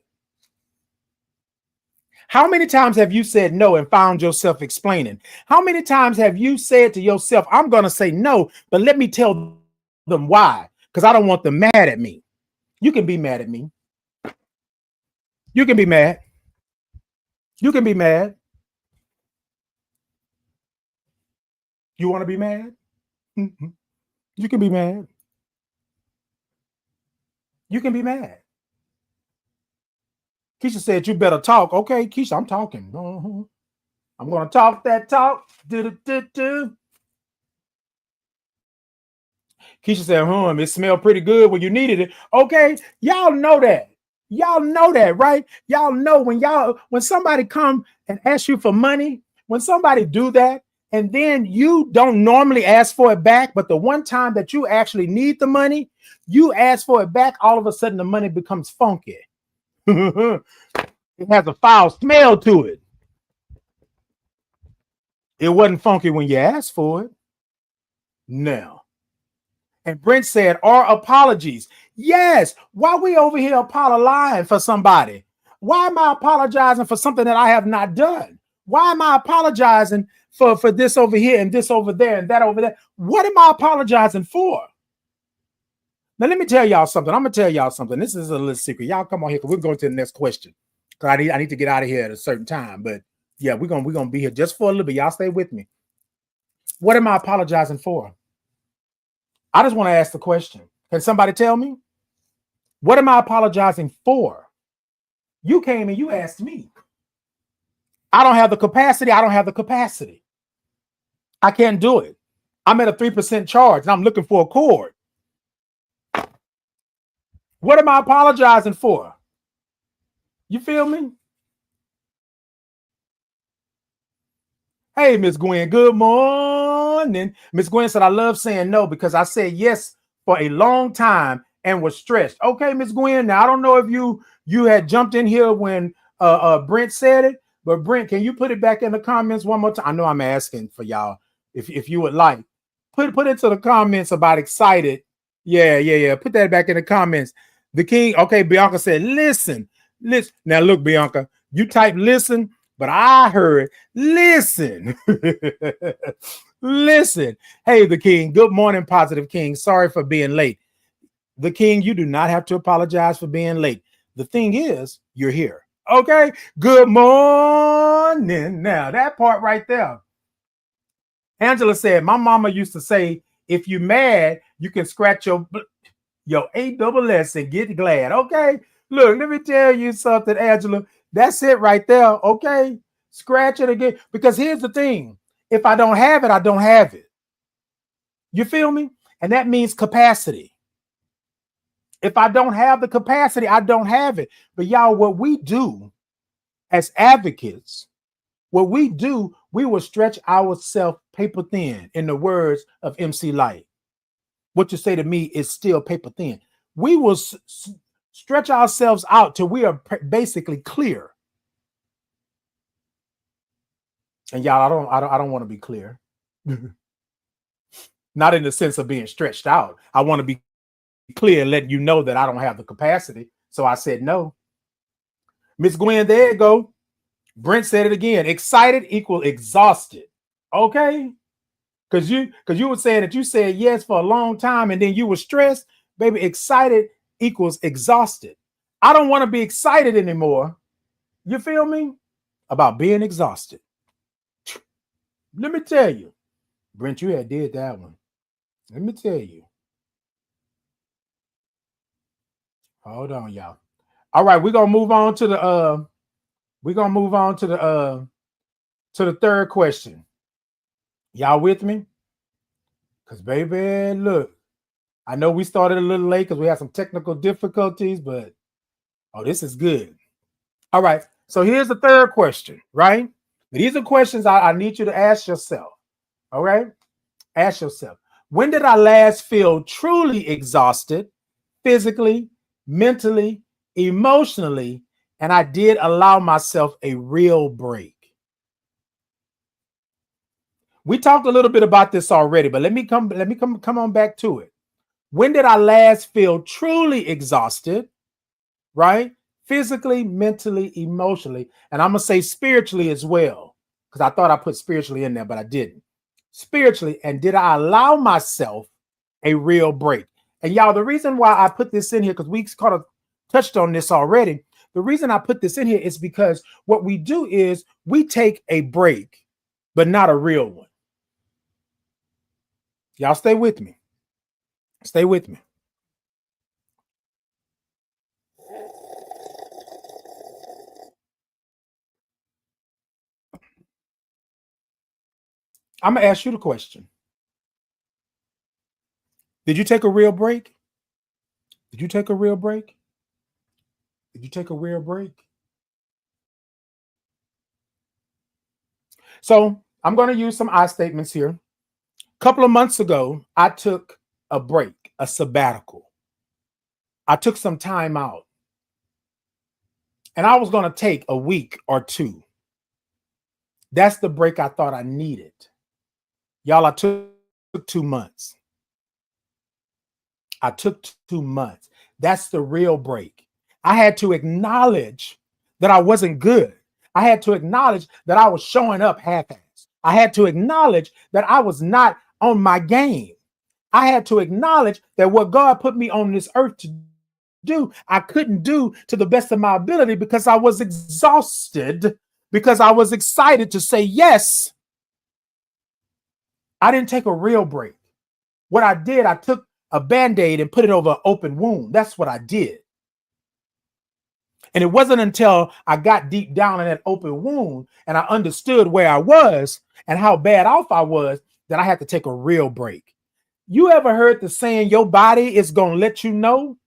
How many times have you said no and found yourself explaining? How many times have you said to yourself, I'm going to say no, but let me tell them why? Because I don't want them mad at me. You can be mad at me. You can be mad. You can be mad. You want to be mad? You can be mad. You can be mad. Keisha said, you better talk. Okay, Keisha, I'm talking. I'm going to talk that talk. Do. Keisha said, it smelled pretty good when you needed it. Okay, y'all know that. Y'all know that, right? Y'all know when somebody come and ask you for money, when somebody do that, and then you don't normally ask for it back, but the one time that you actually need the money, you ask for it back, all of a sudden the money becomes funky. It has a foul smell to it. It wasn't funky when you asked for it. No. And Brent said, or apologies. Yes. Why we over here apologizing for somebody? Why am I apologizing for something that I have not done? Why am I apologizing for this over here and this over there and that over there? What am I apologizing for? Now, let me tell y'all something. I'm going to tell y'all something. This is a little secret. Y'all come on here because we're going to the next question. Because I need to get out of here at a certain time. But yeah, we're gonna be here just for a little bit. Y'all stay with me. What am I apologizing for? I just want to ask the question. Can somebody tell me? What am I apologizing for? You came and you asked me. I don't have the capacity. I don't have the capacity. I can't do it. I'm at a 3% charge and I'm looking for a cord. What am I apologizing for? You feel me? Hey, Miss Gwen, good morning. Miss Gwen said, I love saying no because I said yes for a long time and was stressed. Okay, Miss Gwen. Now, I don't know if you had jumped in here when Brent said it, but Brent, can you put it back in the comments one more time? I know I'm asking for y'all if you would like. Put into the comments about excited. Yeah. Put that back in the comments. The king, okay, Bianca said, listen. Now, look, Bianca, you type listen, but I heard listen. Listen. Hey, the king. Good morning, Positive King. Sorry for being late. The king, you do not have to apologize for being late. The thing is, you're here. Okay. Good morning. Now, that part right there. Angela said, my mama used to say, if you mad, you can scratch your ASS and get glad. Okay. Look, let me tell you something, Angela. That's it right there. Okay. Scratch it again. Because here's the thing. If I don't have it, I don't have it. You feel me? And that means capacity. If I don't have the capacity, I don't have it. But y'all, what we do as advocates, what we do, we will stretch ourselves paper thin, in the words of MC Light. What you say to me is still paper thin. We will stretch ourselves out till we are basically clear. And y'all, I don't want to be clear. Not in the sense of being stretched out. I want to be clear and letting you know that I don't have the capacity. So I said no. Miss Gwen, there you go. Brent said it again. Excited equal exhausted. Okay. Because you were saying that you said yes for a long time and then you were stressed. Baby, excited equals exhausted. I don't want to be excited anymore. You feel me? About being exhausted. Let me tell you. Brent, you had did that one. Let me tell you. Hold on, y'all. All right, we're gonna move on to the third question. Y'all with me? Because baby, look, I know we started a little late because we had some technical difficulties, but this is good. All right, so here's the third question, right? These are questions I need you to ask yourself. All right, ask yourself, when did I last feel truly exhausted, physically, mentally, emotionally, and I did allow myself a real break? We talked a little bit about this already, but let me come on back to it. When did I last feel truly exhausted, right? Physically, mentally, emotionally, and I'm going to say spiritually as well, because I thought I put spiritually in there, but I didn't. Spiritually, and did I allow myself a real break? And y'all, the reason why I put this in here, because we kind of touched on this already, the reason I put this in here is because what we do is we take a break, but not a real one. Y'all stay with me. Stay with me. I'm going to ask you the question. Did you take a real break? Did you take a real break? Did you take a real break? So I'm going to use some I statements here. A couple of months ago, I took a break, a sabbatical. I took some time out. And I was going to take a week or two. That's the break I thought I needed. Y'all, I took 2 months. I took 2 months. That's the real break. I had to acknowledge that I wasn't good. I had to acknowledge that I was showing up half-assed. I had to acknowledge that I was not on my game. I had to acknowledge that what God put me on this earth to do, I couldn't do to the best of my ability because I was exhausted, because I was excited to say yes, I didn't take a real break. What I did, I took a Band-Aid and put it over an open wound. That's what I did. And it wasn't until I got deep down in that open wound and I understood where I was and how bad off I was that I had to take a real break. You ever heard the saying, your body is going to let you know?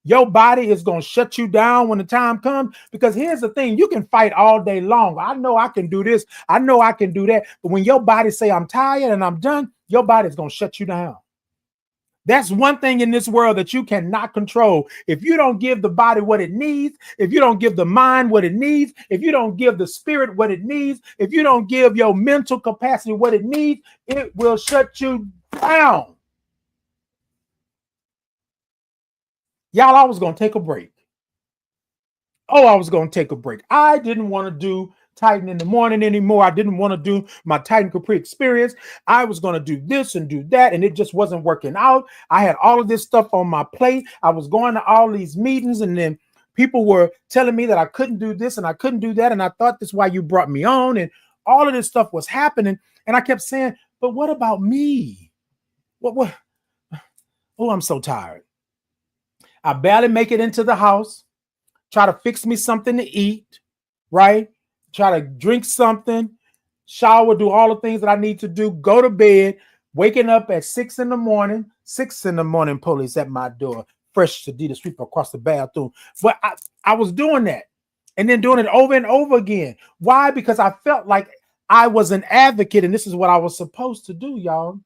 Your body is going to shut you down when the time comes. Because here's the thing, you can fight all day long. I know I can do this. I know I can do that. But when your body say, I'm tired and I'm done, your body is going to shut you down. That's one thing in this world that you cannot control. If you don't give the body what it needs, if you don't give the mind what it needs, if you don't give the spirit what it needs, if you don't give your mental capacity what it needs, it will shut you down. Y'all, I was going to take a break. I was going to take a break. I didn't want to do Titan in the morning anymore. I didn't want to do my Titan Capri experience. I was going to do this and do that, and it just wasn't working out. I had all of this stuff on my plate. I was going to all these meetings, and then people were telling me that I couldn't do this and I couldn't do that, and I thought that's why you brought me on, and all of this stuff was happening, and I kept saying, but what about me? What? Oh, I'm so tired. I barely make it into the house. Try to fix me something to eat, right? Try to drink something, shower, do all the things that I need to do, go to bed, waking up at 6 in the morning, police at my door, fresh Adidas sweeper across the bathroom. But I was doing that and then doing it over and over again. Why? Because I felt like I was an advocate and this is what I was supposed to do, y'all.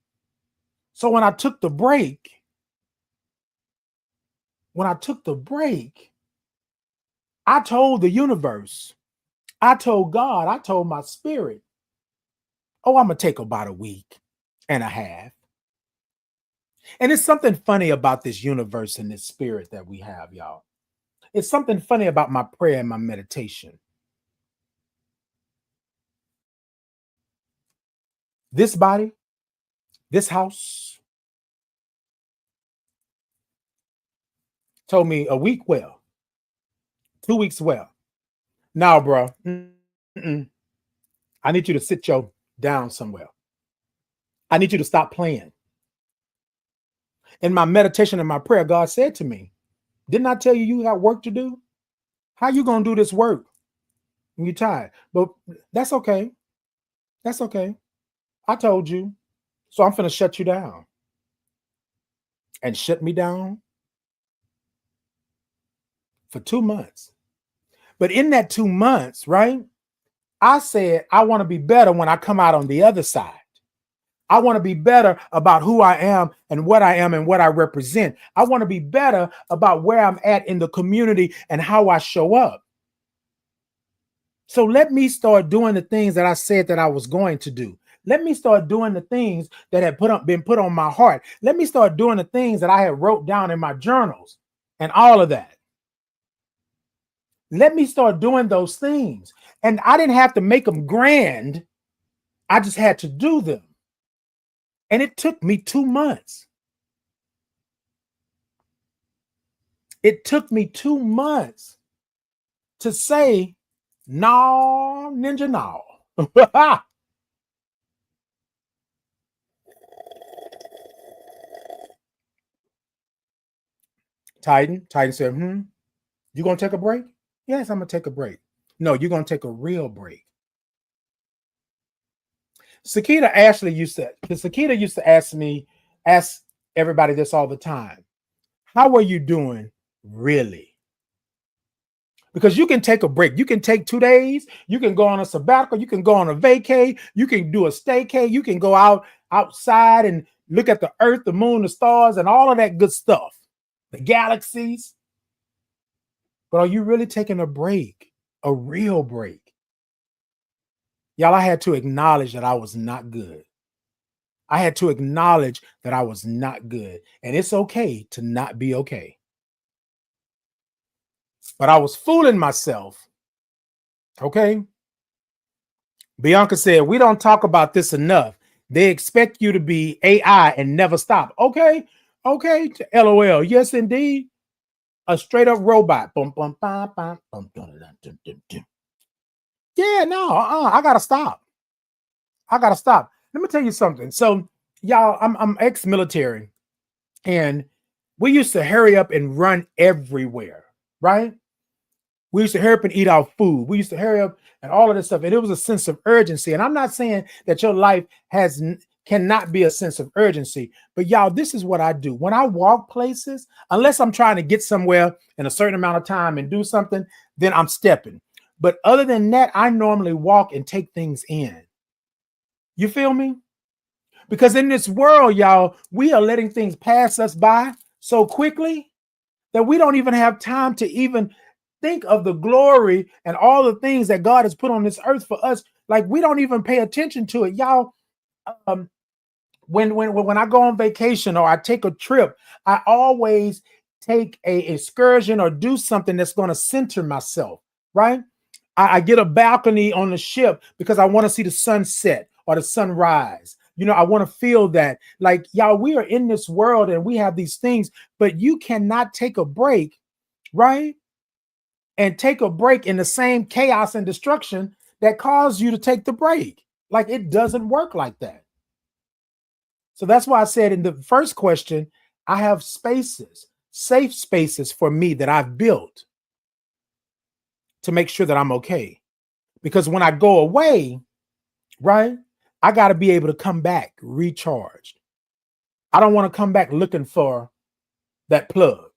So when I took the break, I told the universe, I told God, I told my spirit, I'm going to take about a week and a half. And it's something funny about this universe and this spirit that we have, y'all. It's something funny about my prayer and my meditation. This body, this house, told me a week well, 2 weeks well. Now, bro, I need you to sit your down somewhere. I need you to stop playing. In my meditation and my prayer, God said to me, didn't I tell you you got work to do? How you going to do this work when you're tired? But that's okay. That's okay. I told you. So I'm finna shut you down. And shut me down for 2 months. But in that 2 months, right, I said, I want to be better when I come out on the other side. I want to be better about who I am and what I represent. I want to be better about where I'm at in the community and how I show up. So let me start doing the things that I said that I was going to do. Let me start doing the things that had been put on my heart. Let me start doing the things that I had wrote down in my journals and all of that. Let me start doing those things. And I didn't have to make them grand. I just had to do them. And it took me 2 months. It took me 2 months to say, no, ninja, no. Titan said, you gonna take a break? Yes, I'm gonna take a break. No, you're gonna take a real break. Sakita used to ask everybody this all the time. How are you doing really? Because you can take a break. You can take 2 days. You can go on a sabbatical. You can go on a vacay. You can do a staycay. You can go outside and look at the earth, the moon, the stars, and all of that good stuff. The galaxies. But are you really taking a break? A real break? Y'all, I had to acknowledge that I was not good. I had to acknowledge that I was not good. And it's okay to not be okay. But I was fooling myself. Okay? Bianca said, we don't talk about this enough. They expect you to be AI and never stop. Okay? LOL. Yes, indeed. A straight up robot. Yeah, no, I gotta stop. Let me tell you something. So y'all, I'm ex-military, and we used to hurry up and run everywhere, right? We used to hurry up and eat our food. We used to hurry up and all of this stuff. And it was a sense of urgency. And I'm not saying that your life cannot be a sense of urgency, but y'all, this is what I do. When I walk places, unless I'm trying to get somewhere in a certain amount of time and do something, then I'm stepping. But other than that, I normally walk and take things in. You feel me? Because in this world, y'all, we are letting things pass us by so quickly that we don't even have time to even think of the glory and all the things that God has put on this earth for us. Like, we don't even pay attention to it, y'all. Um, when I go on vacation or I take a trip, I always take a excursion or do something that's going to center myself, right? I get a balcony on the ship because I want to see the sunset or the sunrise. I want to feel that. Like, y'all, we are in this world and we have these things, but you cannot take a break, right? And take a break in the same chaos and destruction that caused you to take the break. Like, it doesn't work like that. So that's why I said in the first question, I have spaces, safe spaces for me that I've built to make sure that I'm okay. Because when I go away, right, I got to be able to come back recharged. I don't want to come back looking for that plug.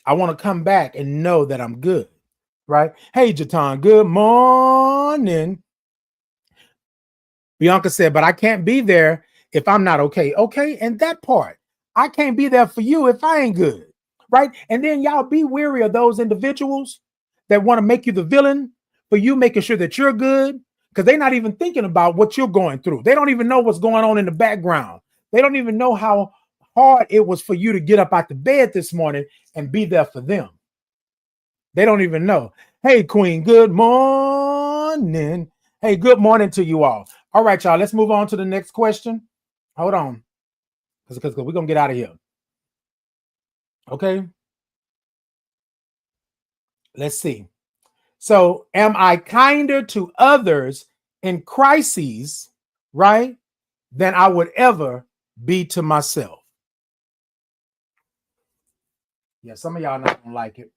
I want to come back and know that I'm good, right? Hey, Jatan, good morning. Bianca said, but I can't be there if I'm not okay. Okay, and that part, I can't be there for you if I ain't good, right? And then y'all be wary of those individuals that want to make you the villain for you making sure that you're good, because they're not even thinking about what you're going through. They don't even know what's going on in the background. They don't even know how hard it was for you to get up out the bed this morning and be there for them. They don't even know. Hey, Queen, good morning. Hey, good morning to you all. All right, y'all, let's move on to the next question. Hold on, because we're going to get out of here. Okay. Let's see. So, am I kinder to others in crises, right, than I would ever be to myself? Yeah, some of y'all not going to like it.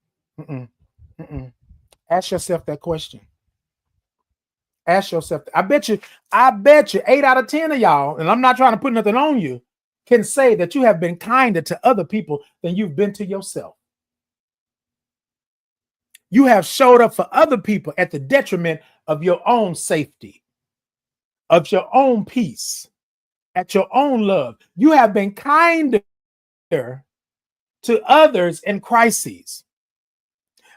Ask yourself that question. Ask yourself. I bet you 8 out of 10 of y'all, and I'm not trying to put nothing on you, can say that you have been kinder to other people than you've been to yourself. You have showed up for other people at the detriment of your own safety, of your own peace, at your own love. You have been kinder to others in crises.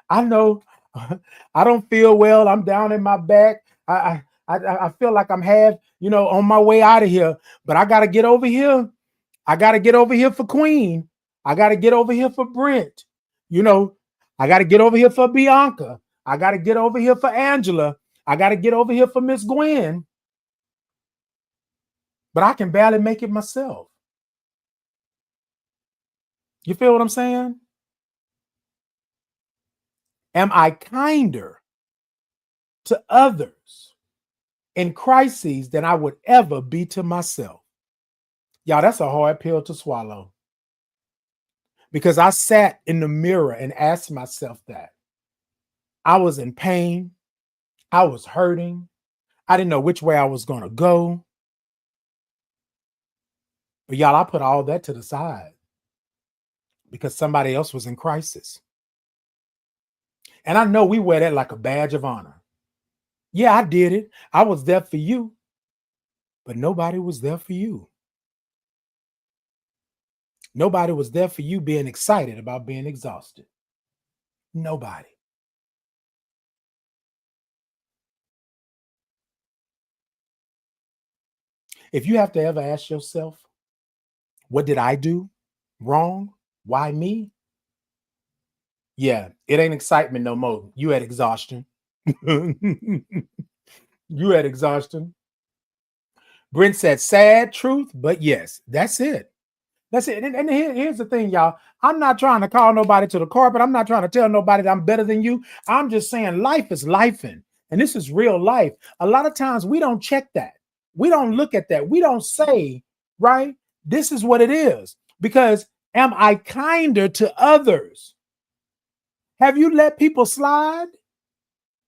I know I don't feel well. I'm down in my back. I feel like I'm on my way out of here, but I got to get over here. I got to get over here for Queen. I got to get over here for Brent. I got to get over here for Bianca. I got to get over here for Angela. I got to get over here for Miss Gwen. But I can barely make it myself. You feel what I'm saying? Am I kinder to others in crises than I would ever be to myself? Y'all, that's a hard pill to swallow. Because I sat in the mirror and asked myself that. I was in pain. I was hurting. I didn't know which way I was going to go. But y'all, I put all that to the side because somebody else was in crisis. And I know we wear that like a badge of honor. Yeah, I did it. I was there for you. But nobody was there for you. Nobody was there for you being excited about being exhausted. Nobody. If you have to ever ask yourself, what did I do wrong? Why me? Yeah, it ain't excitement no more. You had exhaustion. You had exhaustion. Brent said, sad truth, but yes, that's it. That's it. And here's the thing, y'all. I'm not trying to call nobody to the carpet. I'm not trying to tell nobody that I'm better than you. I'm just saying life is lifing. And this is real life. A lot of times we don't check that. We don't look at that. We don't say, right, this is what it is. Because am I kinder to others? Have you let people slide?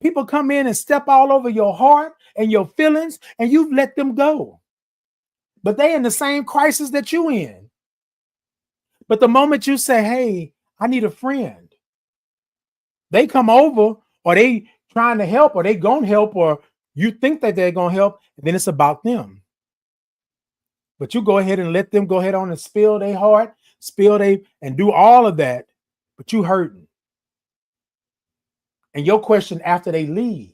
People come in and step all over your heart and your feelings, and you've let them go. But they in the same crisis that you in. But the moment you say, hey, I need a friend, they come over, or they trying to help, or they gonna help, or you think that they're gonna help, and then it's about them. But you go ahead and let them go ahead on and spill their heart, and do all of that, but you hurting. And your question after they leave,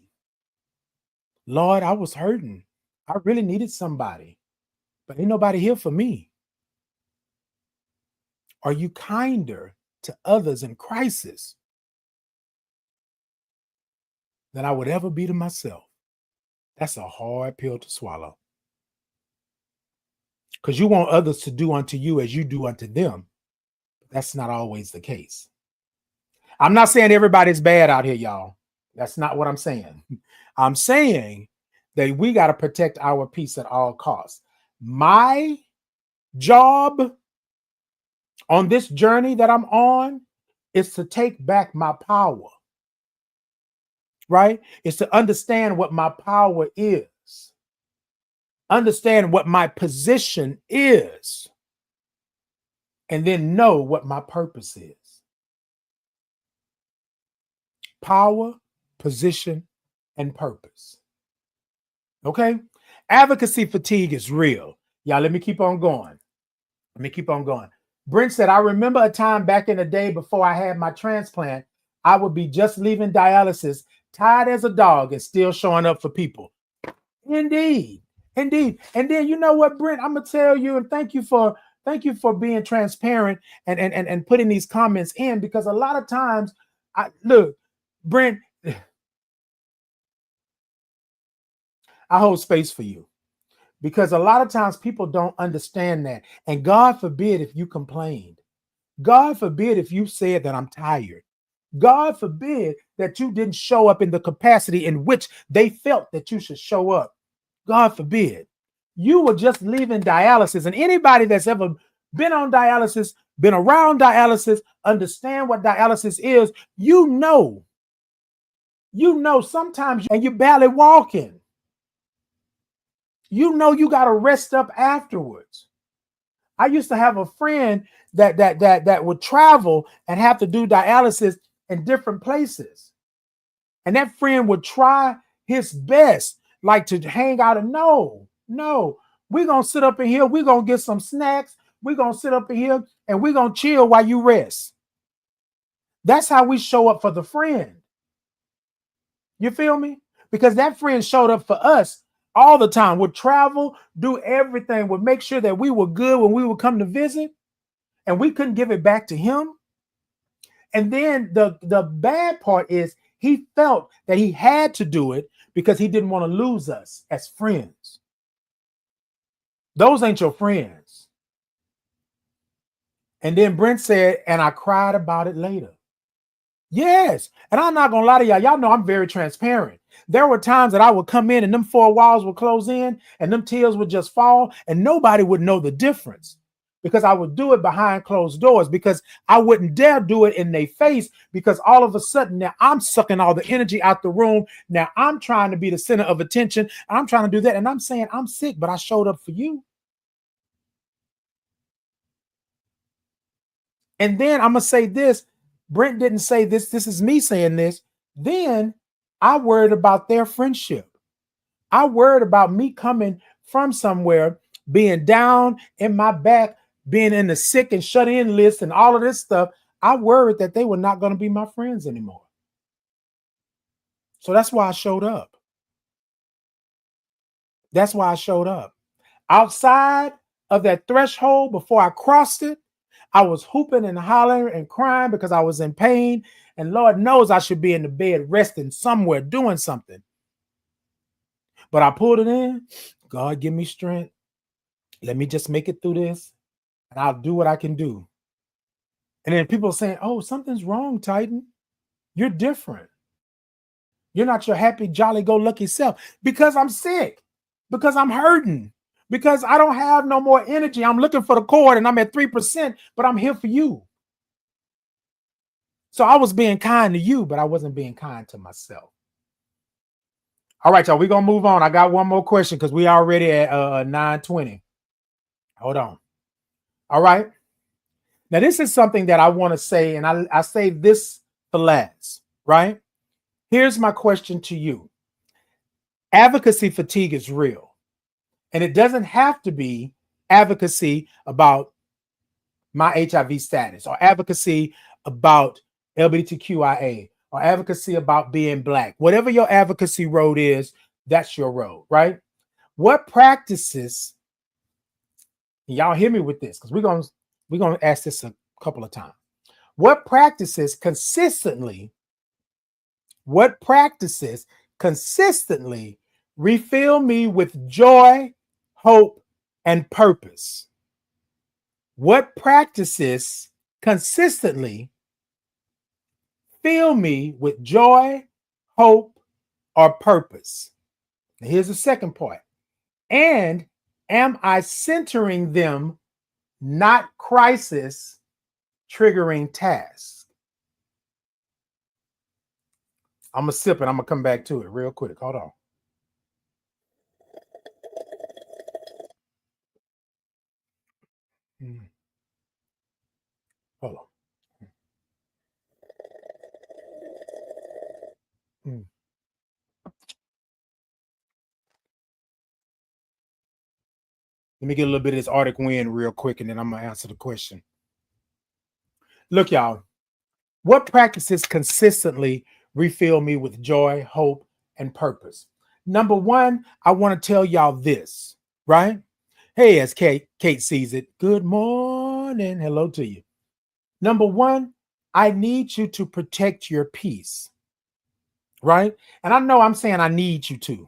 Lord, I was hurting. I really needed somebody, but ain't nobody here for me. Are you kinder to others in crisis than I would ever be to myself? That's a hard pill to swallow. Because you want others to do unto you as you do unto them. That's not always the case. I'm not saying everybody's bad out here, y'all. That's not what I'm saying. I'm saying that we got to protect our peace at all costs. My job on this journey that I'm on is to take back my power, right? It's to understand what my power is, understand what my position is, and then know what my purpose is. Power, position, and purpose. Okay? Advocacy fatigue is real. Y'all, let me keep on going. Brent said, I remember a time back in the day before I had my transplant, I would be just leaving dialysis, tired as a dog, and still showing up for people. Indeed. And then you know what, Brent, I'm gonna tell you, and thank you for being transparent and putting these comments in, because a lot of times, look, Brent, I hold space for you, because a lot of times people don't understand that. And God forbid if you complained. God forbid if you said that I'm tired. God forbid that you didn't show up in the capacity in which they felt that you should show up. God forbid. You were just leaving dialysis. And anybody that's ever been on dialysis, been around dialysis, understand what dialysis is, you know sometimes, and you're barely walking. You know you got to rest up afterwards. I used to have a friend that would travel and have to do dialysis in different places. And that friend would try his best, like to hang out, and no, we're going to sit up in here. We're going to get some snacks. We're going to sit up in here and we're going to chill while you rest. That's how we show up for the friend. You feel me? Because that friend showed up for us all the time, would travel, do everything, would make sure that we were good when we would come to visit, and we couldn't give it back to him. And then the bad part is he felt that he had to do it because he didn't want to lose us as friends. Those ain't your friends. And then Brent said, and I cried about it later. Yes. And I'm not going to lie to y'all. Y'all know I'm very transparent. There were times that I would come in and them four walls would close in and them tears would just fall and nobody would know the difference, because I would do it behind closed doors, because I wouldn't dare do it in their face, because all of a sudden now I'm sucking all the energy out the room. Now I'm trying to be the center of attention. I'm trying to do that. And I'm saying I'm sick, but I showed up for you. And then I'm going to say this. Brent didn't say this. This is me saying this. Then I worried about their friendship. I worried about me coming from somewhere, being down in my back, being in the sick and shut in list and all of this stuff. I worried that they were not going to be my friends anymore. So that's why I showed up. That's why I showed up. Outside of that threshold, before I crossed it, I was hooping and hollering and crying because I was in pain. And Lord knows I should be in the bed resting somewhere, doing something. But I pulled it in. God, give me strength. Let me just make it through this, and I'll do what I can do. And then people saying, oh, something's wrong, Titan. You're different. You're not your happy, jolly, go lucky self, because I'm sick. because I'm hurting, because I don't have no more energy. I'm looking for the cord and I'm at 3%, but I'm here for you. So I was being kind to you, but I wasn't being kind to myself. All right, y'all, we're going to move on. I got one more question because we already at 9:20. Hold on. All right. Now, this is something that I want to say, and I say this for last, right? Here's my question to you. Advocacy fatigue is real, and it doesn't have to be advocacy about my HIV status or advocacy about LGBTQIA or advocacy about being Black. Whatever your advocacy road is, that's your road, right? What practices, y'all hear me with this, because we're gonna ask this a couple of times. What practices consistently refill me with joy, hope, and purpose? What practices consistently fill me with joy, hope, or purpose? Now, here's the second part. And am I centering them, not crisis triggering tasks? I'm going to sip it. I'm going to come back to it real quick. Hold on. Hold on. Let me get a little bit of this Arctic wind real quick, and then I'm going to answer the question. Look, y'all, what practices consistently refill me with joy, hope, and purpose? Number one, I want to tell y'all this, right? Hey, as Kate sees it, good morning. Hello to you. Number one, I need you to protect your peace, right? And I know I'm saying I need you to,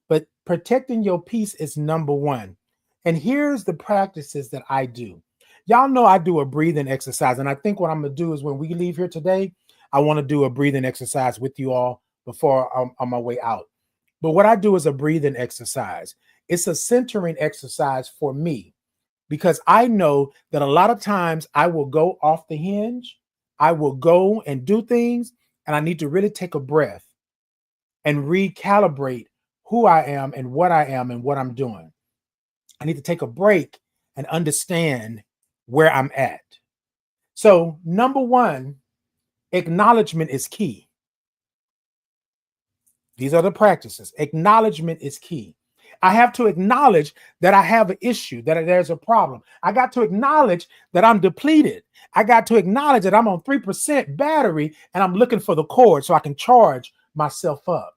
but protecting your peace is number one. And here's the practices that I do. Y'all know I do a breathing exercise. And I think what I'm going to do is when we leave here today, I want to do a breathing exercise with you all before I'm on my way out. But what I do is a breathing exercise. It's a centering exercise for me because I know that a lot of times I will go off the hinge. I will go and do things, and I need to really take a breath and recalibrate who I am and what I'm doing. I need to take a break and understand where I'm at. So, number one, acknowledgement is key. These are the practices. Acknowledgement is key. I have to acknowledge that I have an issue, that there's a problem. I got to acknowledge that I'm depleted. I got to acknowledge that I'm on 3% battery and I'm looking for the cord so I can charge myself up.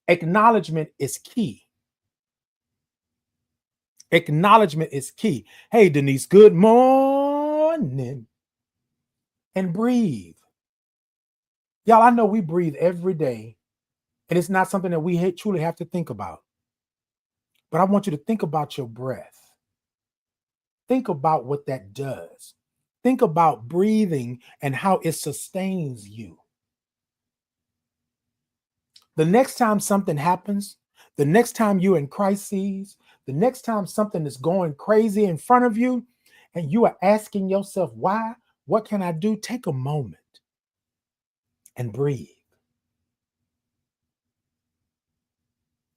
Acknowledgement is key. Acknowledgement is key. Hey, Denise, good morning. And breathe. Y'all, I know we breathe every day, and it's not something that we truly have to think about. But I want you to think about your breath. Think about what that does. Think about breathing and how it sustains you. The next time something happens, the next time you're in crises, the next time something is going crazy in front of you, and you are asking yourself, why? What can I do? Take a moment and breathe.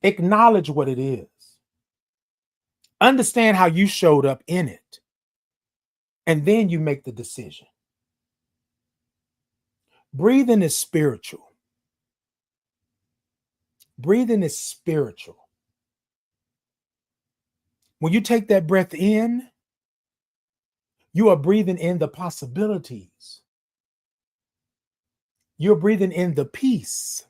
Acknowledge what it is. Understand how you showed up in it. And then you make the decision. Breathing is spiritual. Breathing is spiritual. When you take that breath in, you are breathing in the possibilities. You're breathing in the peace.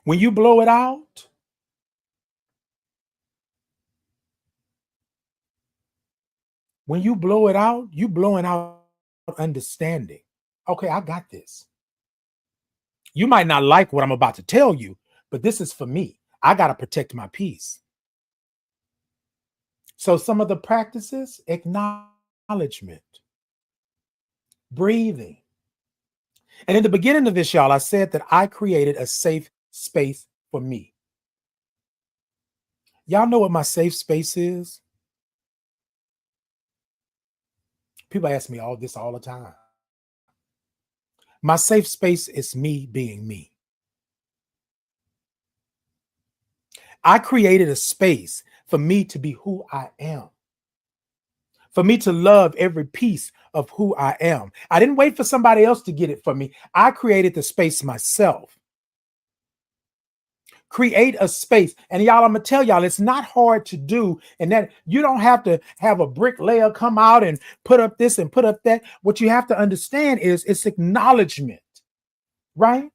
When you blow it out, you're blowing out understanding. Okay, I got this. You might not like what I'm about to tell you, but this is for me. I got to protect my peace. So some of the practices, acknowledgement, breathing. And in the beginning of this, y'all, I said that I created a safe space for me. Y'all know what my safe space is? People ask me all this all the time. My safe space is me being me. I created a space for me to be who I am, for me to love every piece of who I am. I didn't wait for somebody else to get it for me. I created the space myself. Create a space. And y'all, I'm gonna tell y'all, it's not hard to do, and that you don't have to have a bricklayer come out and put up this and put up that. What you have to understand is it's acknowledgement, right?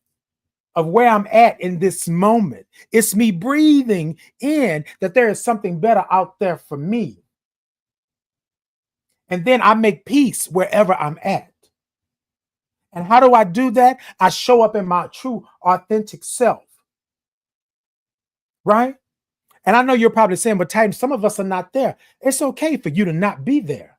Of where I'm at in this moment. It's me breathing in that there is something better out there for me. And then I make peace wherever I'm at. And how do I do that? I show up in my true, authentic self, right? And I know you're probably saying, but Titan, some of us are not there. It's okay for you to not be there.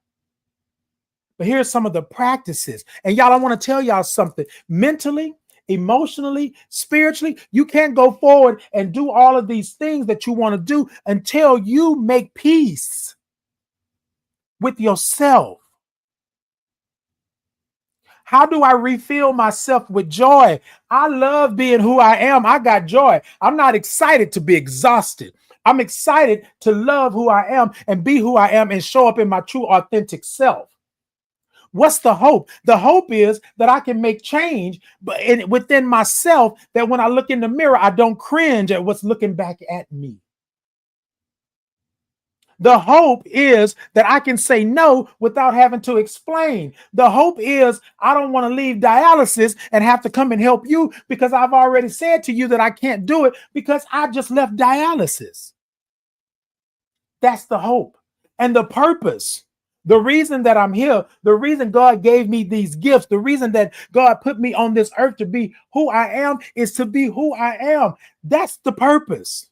But here's some of the practices. And y'all, I want to tell y'all something. Mentally, emotionally, spiritually, you can't go forward and do all of these things that you want to do until you make peace with yourself. How do I refill myself with joy? I love being who I am. I got joy. I'm not excited to be exhausted. I'm excited to love who I am and be who I am and show up in my true, authentic self. What's the hope? The hope is that I can make change, but within myself, that when I look in the mirror, I don't cringe at what's looking back at me. The hope is that I can say no without having to explain. The hope is I don't want to leave dialysis and have to come and help you because I've already said to you that I can't do it because I just left dialysis. That's the hope and the purpose. The reason that I'm here, the reason God gave me these gifts, the reason that God put me on this earth to be who I am is to be who I am. That's the purpose.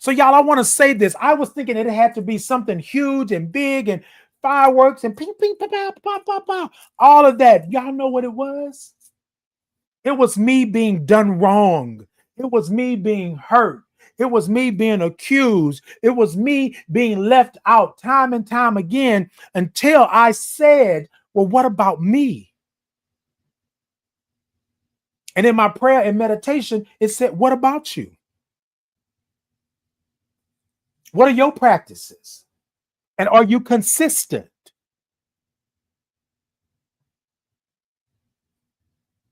So y'all, I want to say this. I was thinking it had to be something huge and big and fireworks and ping, ping, pow, pow, pow, pow, pow, all of that. Y'all know what it was? It was me being done wrong. It was me being hurt. It was me being accused. It was me being left out time and time again until I said, well, what about me? And in my prayer and meditation, it said, what about you? What are your practices? And are you consistent?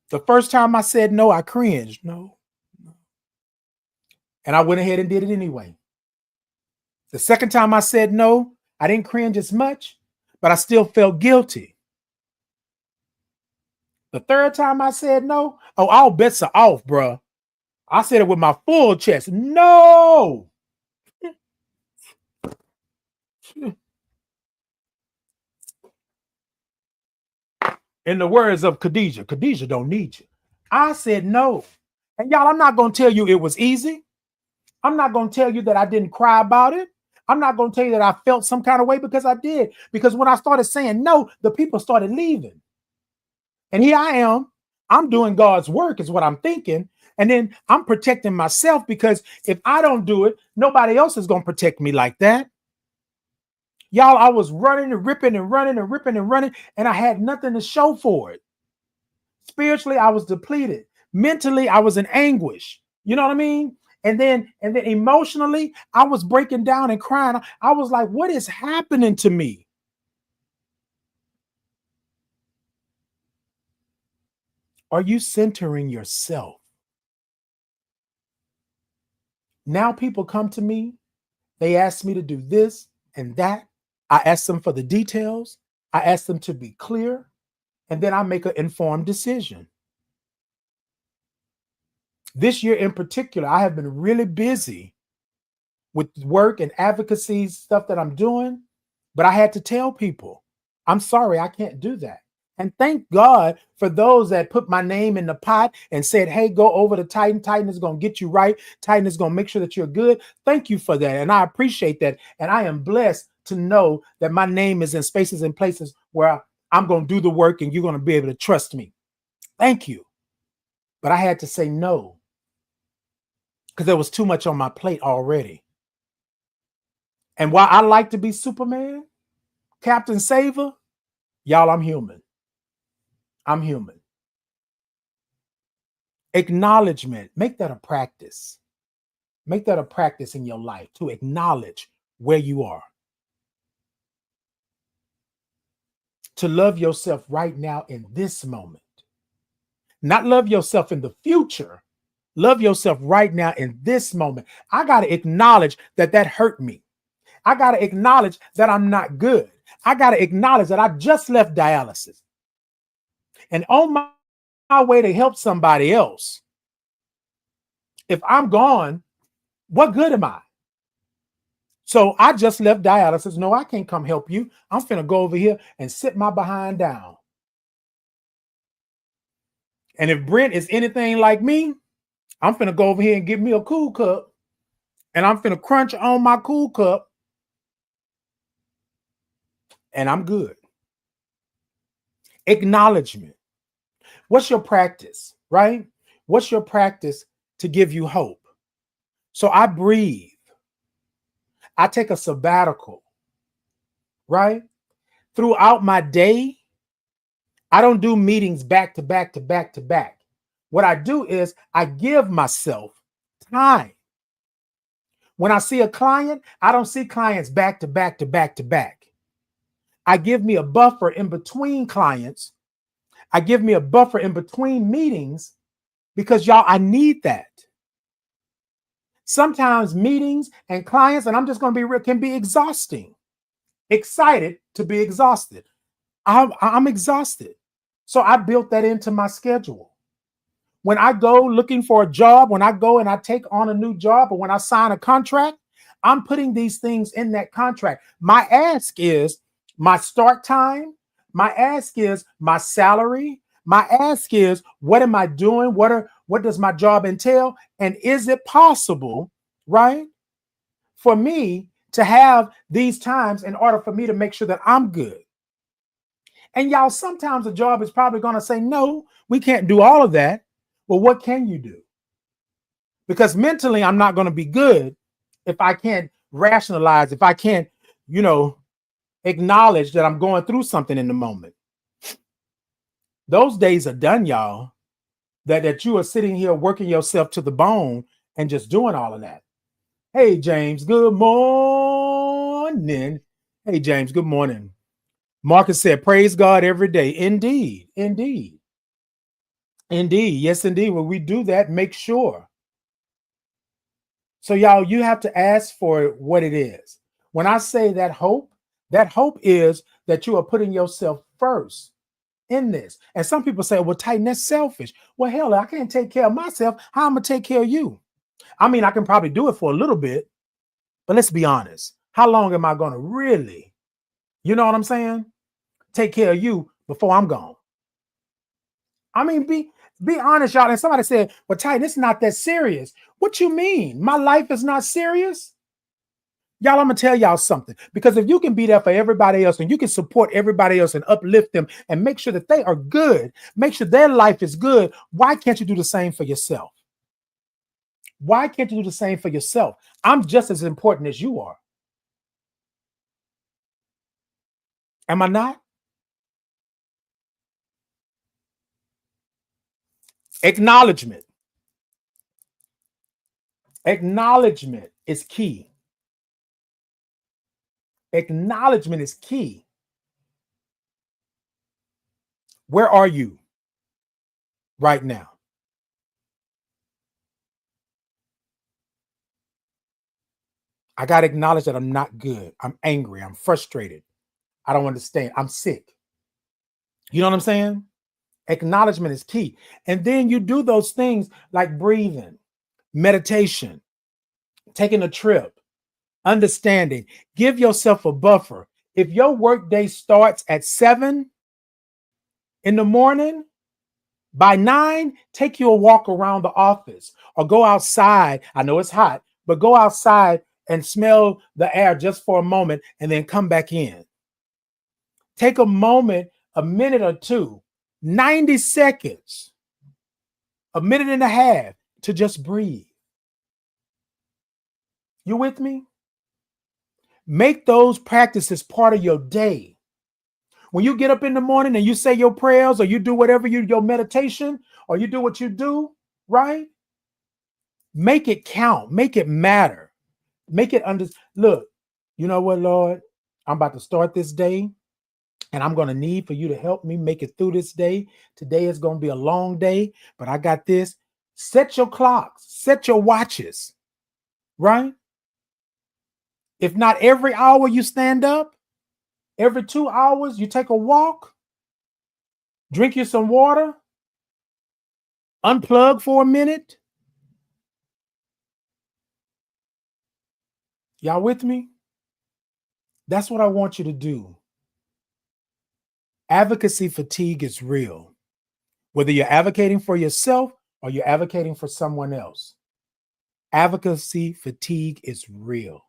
The first time I said no, I cringed. No. And I went ahead and did it anyway. The second time I said no, I didn't cringe as much, but I still felt guilty. The third time I said no, oh, all bets are off, bro. I said it with my full chest. No. In the words of Khadijah don't need you. I said no. And y'all, I'm not going to tell you it was easy. I'm not going to tell you that I didn't cry about it. I'm not going to tell you that I felt some kind of way because I did. Because when I started saying no, the people started leaving. And here I am. I'm doing God's work is what I'm thinking. And then I'm protecting myself because if I don't do it, nobody else is going to protect me like that. Y'all, I was running and ripping and running and ripping and running, and I had nothing to show for it. Spiritually, I was depleted. Mentally, I was in anguish. You know what I mean? And then emotionally, I was breaking down and crying. I was like, what is happening to me? Are you centering yourself? Now people come to me. They ask me to do this and that. I ask them for the details. I ask them to be clear. And then I make an informed decision. This year in particular, I have been really busy with work and advocacy stuff that I'm doing, but I had to tell people, I'm sorry, I can't do that. And thank God for those that put my name in the pot and said, hey, go over to Titan. Titan is going to get you right. Titan is going to make sure that you're good. Thank you for that. And I appreciate that. And I am blessed to know that my name is in spaces and places where I'm going to do the work and you're going to be able to trust me. Thank you. But I had to say no. because there was too much on my plate already. And while I like to be Superman, Captain Saver, y'all, I'm human. I'm human. Acknowledgement, make that a practice. Make that a practice in your life to acknowledge where you are. To love yourself right now in this moment. Not love yourself in the future. Love yourself right now in this moment. I got to acknowledge that hurt me. I got to acknowledge that I'm not good. I got to acknowledge that I just left dialysis. And on my way to help somebody else, if I'm gone, what good am I? So I just left dialysis. No, I can't come help you. I'm finna go over here and sit my behind down. And if Brent is anything like me, I'm finna go over here and get me a cool cup. And I'm finna crunch on my cool cup. And I'm good. Acknowledgement. What's your practice, right? What's your practice to give you hope? So I breathe. I take a sabbatical, right? Throughout my day, I don't do meetings back to back to back to back. What I do is I give myself time. When I see a client, I don't see clients back to back to back to back. I give me a buffer in between clients. I give me a buffer in between meetings because y'all, I need that. Sometimes meetings and clients, and I'm just going to be real, can be exhausting. Excited to be exhausted. I'm exhausted. So I built that into my schedule. When I go looking for a job, when I go and I take on a new job, or when I sign a contract, I'm putting these things in that contract. My ask is my start time. My ask is my salary. My ask is, what am I doing? What does my job entail? And is it possible, right, for me to have these times in order for me to make sure that I'm good? And y'all, sometimes the job is probably going to say, no, we can't do all of that. Well, what can you do? Because mentally, I'm not going to be good if I can't rationalize, if I can't, acknowledge that I'm going through something in the moment. Those days are done, y'all, that you are sitting here working yourself to the bone and just doing all of that. Hey, James, good morning. Hey, James, good morning. Marcus said, praise God every day. Indeed, indeed. Indeed. Yes, indeed. When we do that, make sure. So, y'all, you have to ask for what it is. When I say that hope is that you are putting yourself first in this. And some people say, well, Titan, that's selfish. Well, hell, I can't take care of myself. How am I going to take care of you? I mean, I can probably do it for a little bit, but let's be honest. How long am I going to really, you know what I'm saying, take care of you before I'm gone? I mean, be honest, y'all. And somebody said, well, Titan, it's not that serious. What you mean? My life is not serious? Y'all, I'm going to tell y'all something, because if you can be there for everybody else and you can support everybody else and uplift them and make sure that they are good, make sure their life is good, why can't you do the same for yourself? Why can't you do the same for yourself? I'm just as important as you are. Am I not? Acknowledgement. Acknowledgement is key. Acknowledgement is key. Where are you right now? I got to acknowledge that I'm not good. I'm angry. I'm frustrated. I don't understand. I'm sick. You know what I'm saying? Acknowledgement is key. And then you do those things like breathing, meditation, taking a trip, understanding. Give yourself a buffer. If your workday starts at 7 in the morning, by 9, take you a walk around the office or go outside. I know it's hot, but go outside and smell the air just for a moment and then come back in. Take a moment, a minute or two, 90 seconds, a minute and a half to just breathe. You with me? Make those practices part of your day. When you get up in the morning and you say your prayers or you do whatever your meditation or you do what you do, right? Make it count. Make it matter. Make it look, you know what, Lord? I'm about to start this day and I'm going to need for you to help me make it through this day. Today is going to be a long day, but I got this. Set your clocks, set your watches, right? If not every hour you stand up, every 2 hours you take a walk, drink you some water, unplug for a minute. Y'all with me? That's what I want you to do. Advocacy fatigue is real. Whether you're advocating for yourself or you're advocating for someone else, advocacy fatigue is real.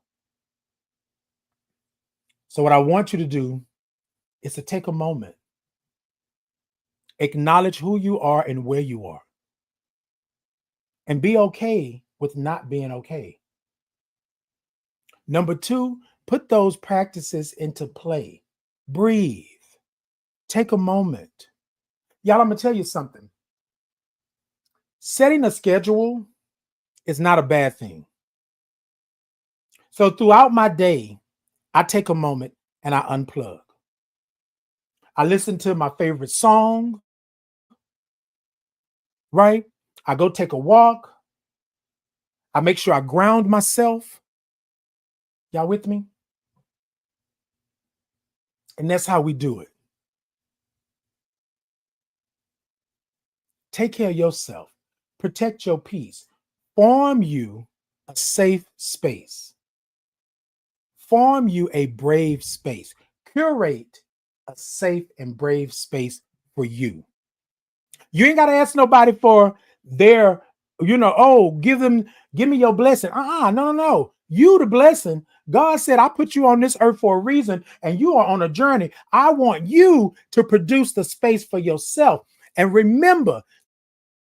So what I want you to do is to take a moment, acknowledge who you are and where you are, and be okay with not being okay. Number 2, put those practices into play. Breathe. Take a moment. Y'all, I'm going to tell you something. Setting a schedule is not a bad thing. So throughout my day, I take a moment and I unplug. I listen to my favorite song, right? I go take a walk. I make sure I ground myself. Y'all with me? And that's how we do it. Take care of yourself. Protect your peace. Form you a safe space. Form you a brave space. Curate a safe and brave space for you. You ain't got to ask nobody for their, give me your blessing. No. You the blessing. God said, I put you on this earth for a reason and you are on a journey. I want you to produce the space for yourself. And remember,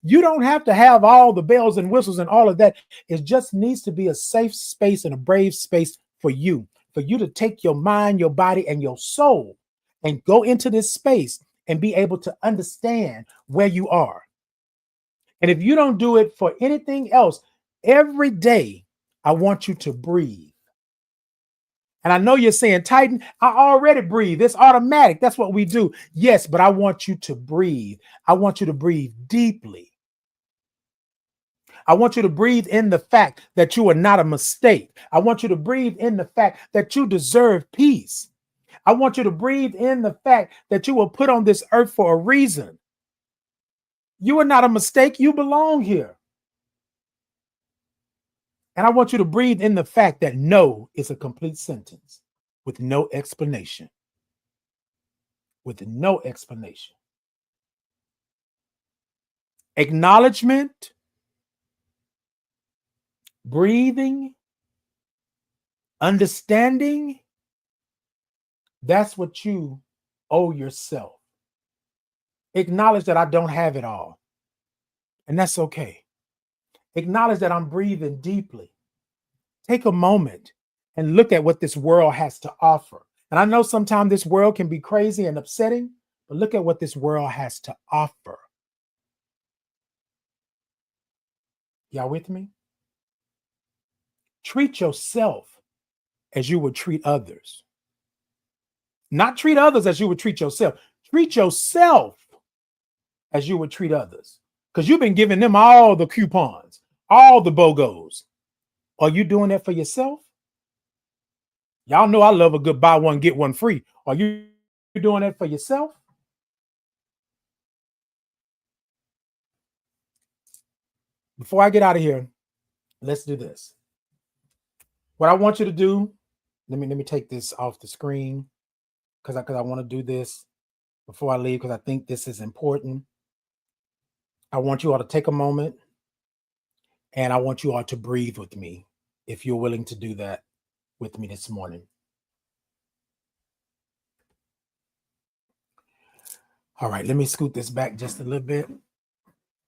you don't have to have all the bells and whistles and all of that. It just needs to be a safe space and a brave space for you to take your mind, your body, and your soul and go into this space and be able to understand where you are. And if you don't do it for anything else, every day, I want you to breathe. And I know you're saying, Titan, I already breathe. It's automatic. That's what we do. Yes, but I want you to breathe. I want you to breathe deeply. I want you to breathe in the fact that you are not a mistake. I want you to breathe in the fact that you deserve peace. I want you to breathe in the fact that you were put on this earth for a reason. You are not a mistake. You belong here. And I want you to breathe in the fact that no is a complete sentence with no explanation. With no explanation. Acknowledgement, breathing, understanding, that's what you owe yourself. Acknowledge that I don't have it all. And that's okay. Acknowledge that I'm breathing deeply. Take a moment and look at what this world has to offer. And I know sometimes this world can be crazy and upsetting, but look at what this world has to offer. Y'all with me? Treat yourself as you would treat others. Not treat others as you would treat yourself. Treat yourself as you would treat others. Because you've been giving them all the coupons, all the BOGOs. Are you doing that for yourself? Y'all know I love a good buy one, get one free. Are you doing that for yourself? Before I get out of here, let's do this. What I want you to do, let me take this off the screen because I want to do this before I leave because I think this is important. I want you all to take a moment and I want you all to breathe with me if you're willing to do that with me this morning. All right, let me scoot this back just a little bit.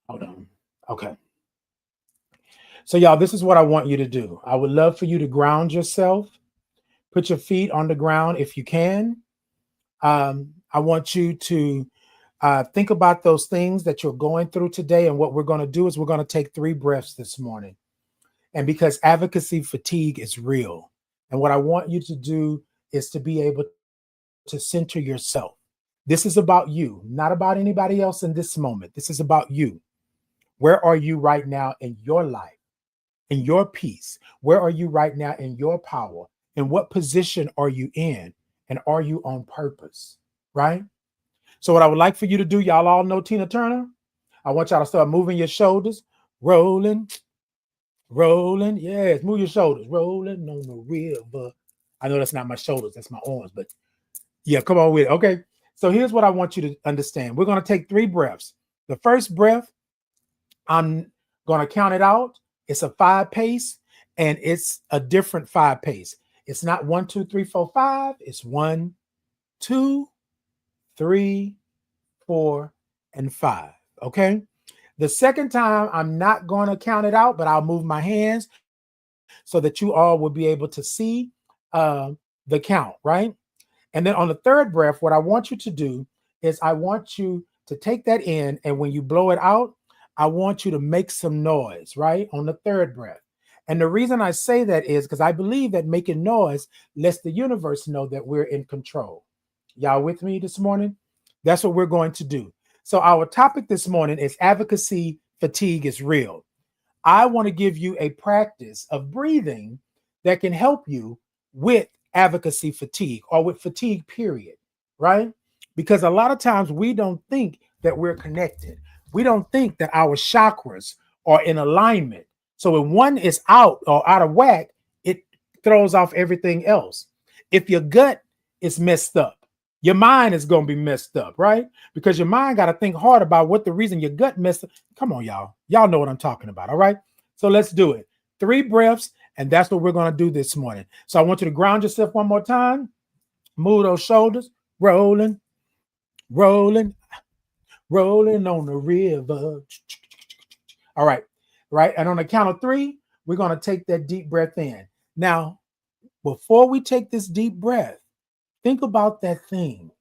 Hold on. Okay. So, y'all, this is what I want you to do. I would love for you to ground yourself, put your feet on the ground if you can. I want you to think about those things that you're going through today. And what we're going to do is we're going to take 3 breaths this morning. And because advocacy fatigue is real. And what I want you to do is to be able to center yourself. This is about you, not about anybody else in this moment. This is about you. Where are you right now in your life, in your peace? Where are you right now in your power? And what position are you in? And are you on purpose? Right? So, what I would like for you to do, y'all all know Tina Turner. I want y'all to start moving your shoulders, rolling, rolling. Yes, move your shoulders, rolling on the river. I know that's not my shoulders, that's my arms, but yeah, come on with it. Okay. So here's what I want you to understand. We're going to take 3 breaths. The first breath, I'm going to count it out. It's a 5 pace, and it's a different 5 pace. It's not 1, 2, 3, 4, 5. It's 1, 2, 3, 4, and 5. Okay. The second time, I'm not going to count it out, but I'll move my hands so that you all will be able to see the count, right? And then on the third breath, what I want you to do is I want you to take that in, and when you blow it out, I want you to make some noise, right? On the third breath. And the reason I say that is because I believe that making noise lets the universe know that we're in control. Y'all with me this morning? That's what we're going to do. So our topic this morning is advocacy fatigue is real. I want to give you a practice of breathing that can help you with advocacy fatigue or with fatigue, period, right? Because a lot of times we don't think that we're connected. We don't think that our chakras are in alignment. So when one is out or out of whack, it throws off everything else. If your gut is messed up, your mind is going to be messed up, right? Because your mind got to think hard about what the reason your gut messed up. Come on, y'all. Y'all know what I'm talking about, all right? So let's do it. 3 breaths, and that's what we're going to do this morning. So I want you to ground yourself one more time. Move those shoulders, rolling, rolling, rolling on the river. All right, right? And on the count of 3, we're going to take that deep breath in. Now, before we take this deep breath, think about that thing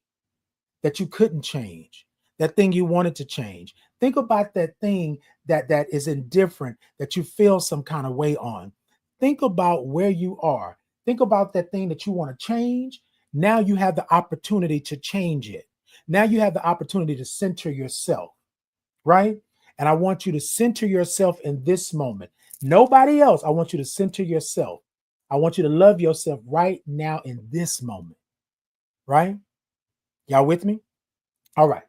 that you couldn't change, that thing you wanted to change. Think about that thing that is indifferent, that you feel some kind of way on. Think about where you are. Think about that thing that you want to change. Now you have the opportunity to change it. Now you have the opportunity to center yourself, right? And I want you to center yourself in this moment. Nobody else. I want you to center yourself. I want you to love yourself right now in this moment, right? Y'all with me? All right.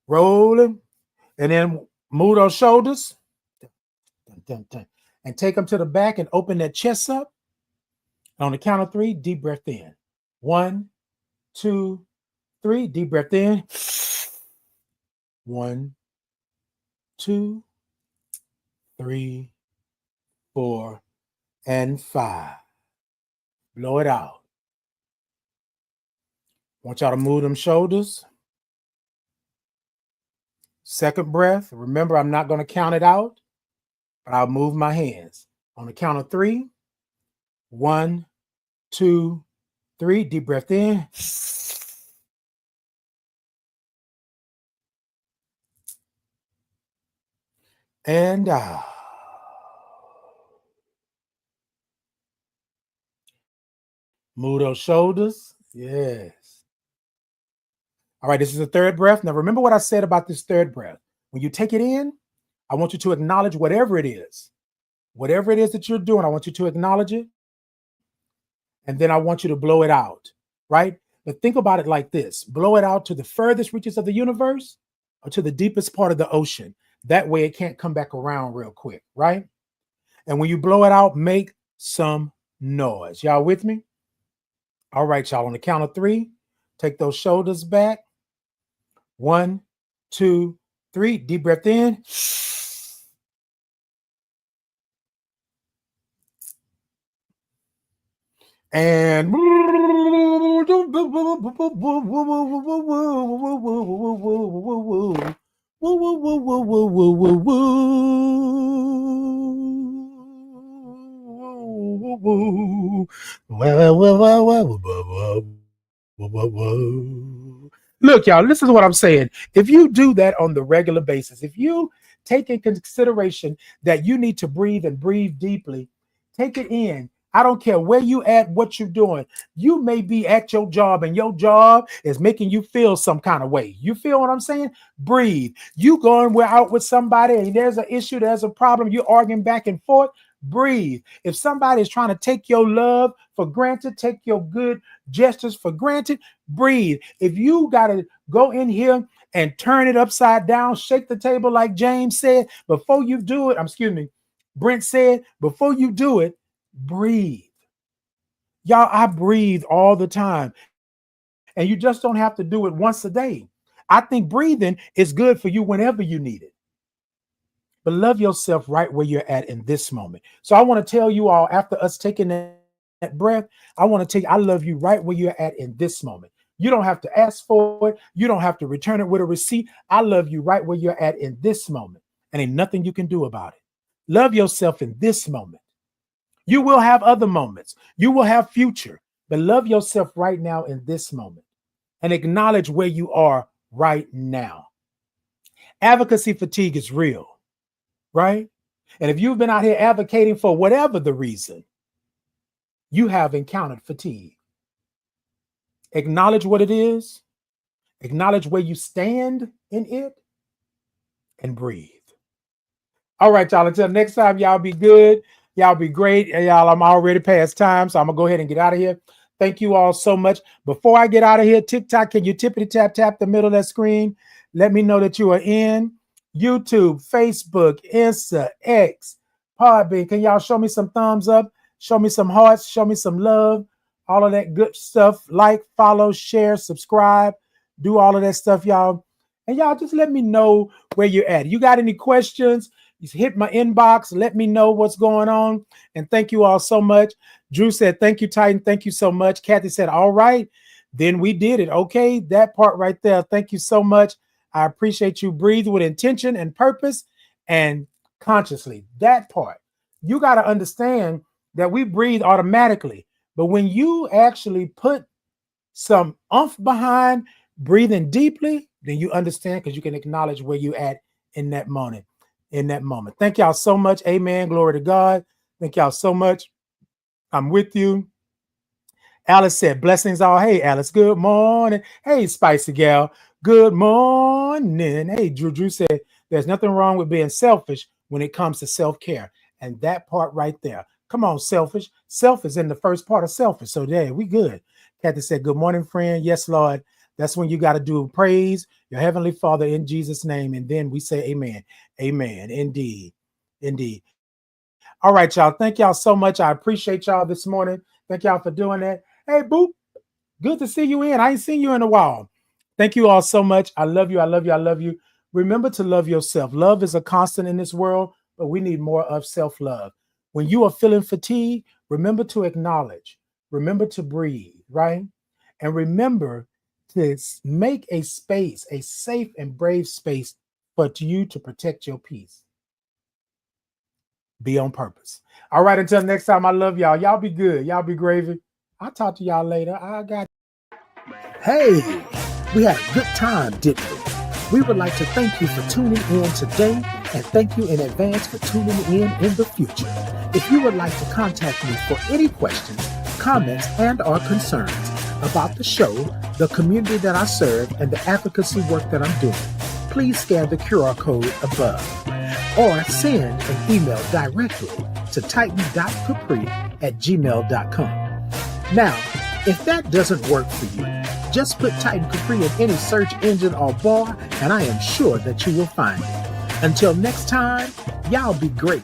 Rolling. And then move those shoulders. Dun, dun, dun, and take them to the back and open that chest up. On the count of 3, deep breath in. 1, 2, 3. Deep breath in. 1, 2, 3, 4, and 5. Blow it out. Want y'all to move them shoulders. Second breath. Remember, I'm not going to count it out, but I'll move my hands. On the count of 3. 1, 2, 3. Deep breath in. And out. Move those shoulders. Yes. All right, this is the third breath. Now, remember what I said about this third breath. When you take it in, I want you to acknowledge whatever it is. Whatever it is that you're doing, I want you to acknowledge it. And then I want you to blow it out, right? But think about it like this. Blow it out to the furthest reaches of the universe or to the deepest part of the ocean. That way it can't come back around real quick, right? And when you blow it out, make some noise. Y'all with me? All right, y'all. On the count of 3, take those shoulders back. 1, 2, 3. Deep breath in. And Look, y'all, this is what I'm saying. If you do that on the regular basis, if you take in consideration that you need to breathe and breathe deeply, take it in. I don't care where you at, what you're doing. You may be at your job and your job is making you feel some kind of way. You feel what I'm saying? Breathe. You going out with somebody and there's an issue, there's a problem, you're arguing back and forth. Breathe. If somebody is trying to take your love for granted, take your good gestures for granted, breathe. If you got to go in here and turn it upside down, shake the table like James said, before you do it, Brent said, before you do it, breathe. Y'all, I breathe all the time. And you just don't have to do it once a day. I think breathing is good for you whenever you need it. But love yourself right where you're at in this moment. So I want to tell you all, after us taking that breath, I want to tell you, I love you right where you're at in this moment. You don't have to ask for it. You don't have to return it with a receipt. I love you right where you're at in this moment. And ain't nothing you can do about it. Love yourself in this moment. You will have other moments. You will have future. But love yourself right now in this moment. And acknowledge where you are right now. Advocacy fatigue is real. Right? And if you've been out here advocating for whatever the reason, you have encountered fatigue. Acknowledge what it is, acknowledge where you stand in it, and breathe. All right, y'all. Until next time, y'all be good. Y'all be great. Y'all, I'm already past time, so I'm going to go ahead and get out of here. Thank you all so much. Before I get out of here, TikTok, can you tippity tap the middle of that screen? Let me know that you are in. YouTube, Facebook, Insta, X, Podbean. Can y'all show me some thumbs up? Show me some hearts. Show me some love. All of that good stuff. Like, follow, share, subscribe. Do all of that stuff, y'all. And y'all just let me know where you're at. You got any questions? Just hit my inbox. Let me know what's going on. And thank you all so much. Drew said, thank you, Titan. Thank you so much. Kathy said, all right. Then we did it. Okay. That part right there. Thank you so much. I appreciate you. Breathe with intention and purpose and consciously. That part. You got to understand that we breathe automatically. But when you actually put some oomph behind breathing deeply, then you understand, because you can acknowledge where you at in that moment. Thank y'all so much. Amen. Glory to God. Thank y'all so much. I'm with you. Alice said, blessings all. Hey, Alice, good morning. Hey, Spicy Gal, good morning. Hey, Drew said, there's nothing wrong with being selfish when it comes to self-care. And that part right there. Come on, selfish. Self is in the first part of selfish. So there, we good. Kathy said, good morning, friend. Yes, Lord. That's when you got to do praise your Heavenly Father in Jesus' name. And then we say amen. Amen. Indeed. Indeed. All right, y'all. Thank y'all so much. I appreciate y'all this morning. Thank y'all for doing that. Hey, Boop. Good to see you in. I ain't seen you in a while. Thank you all so much. I love you. I love you. I love you. Remember to love yourself. Love is a constant in this world, but we need more of self-love. When you are feeling fatigue, remember to acknowledge. Remember to breathe, right? And remember to make a space, a safe and brave space for you to protect your peace. Be on purpose. All right, until next time, I love y'all. Y'all be good. Y'all be gravy. I'll talk to y'all later. I got Hey, we had a good time, didn't we? We would like to thank you for tuning in today, and thank you in advance for tuning in the future. If you would like to contact me for any questions, comments, and or concerns about the show, the community that I serve, and the advocacy work that I'm doing, please scan the QR code above or send an email directly to titan.capri@gmail.com. Now, if that doesn't work for you, just put Titan Capri in any search engine or bar, and I am sure that you will find it. Until next time, y'all be great.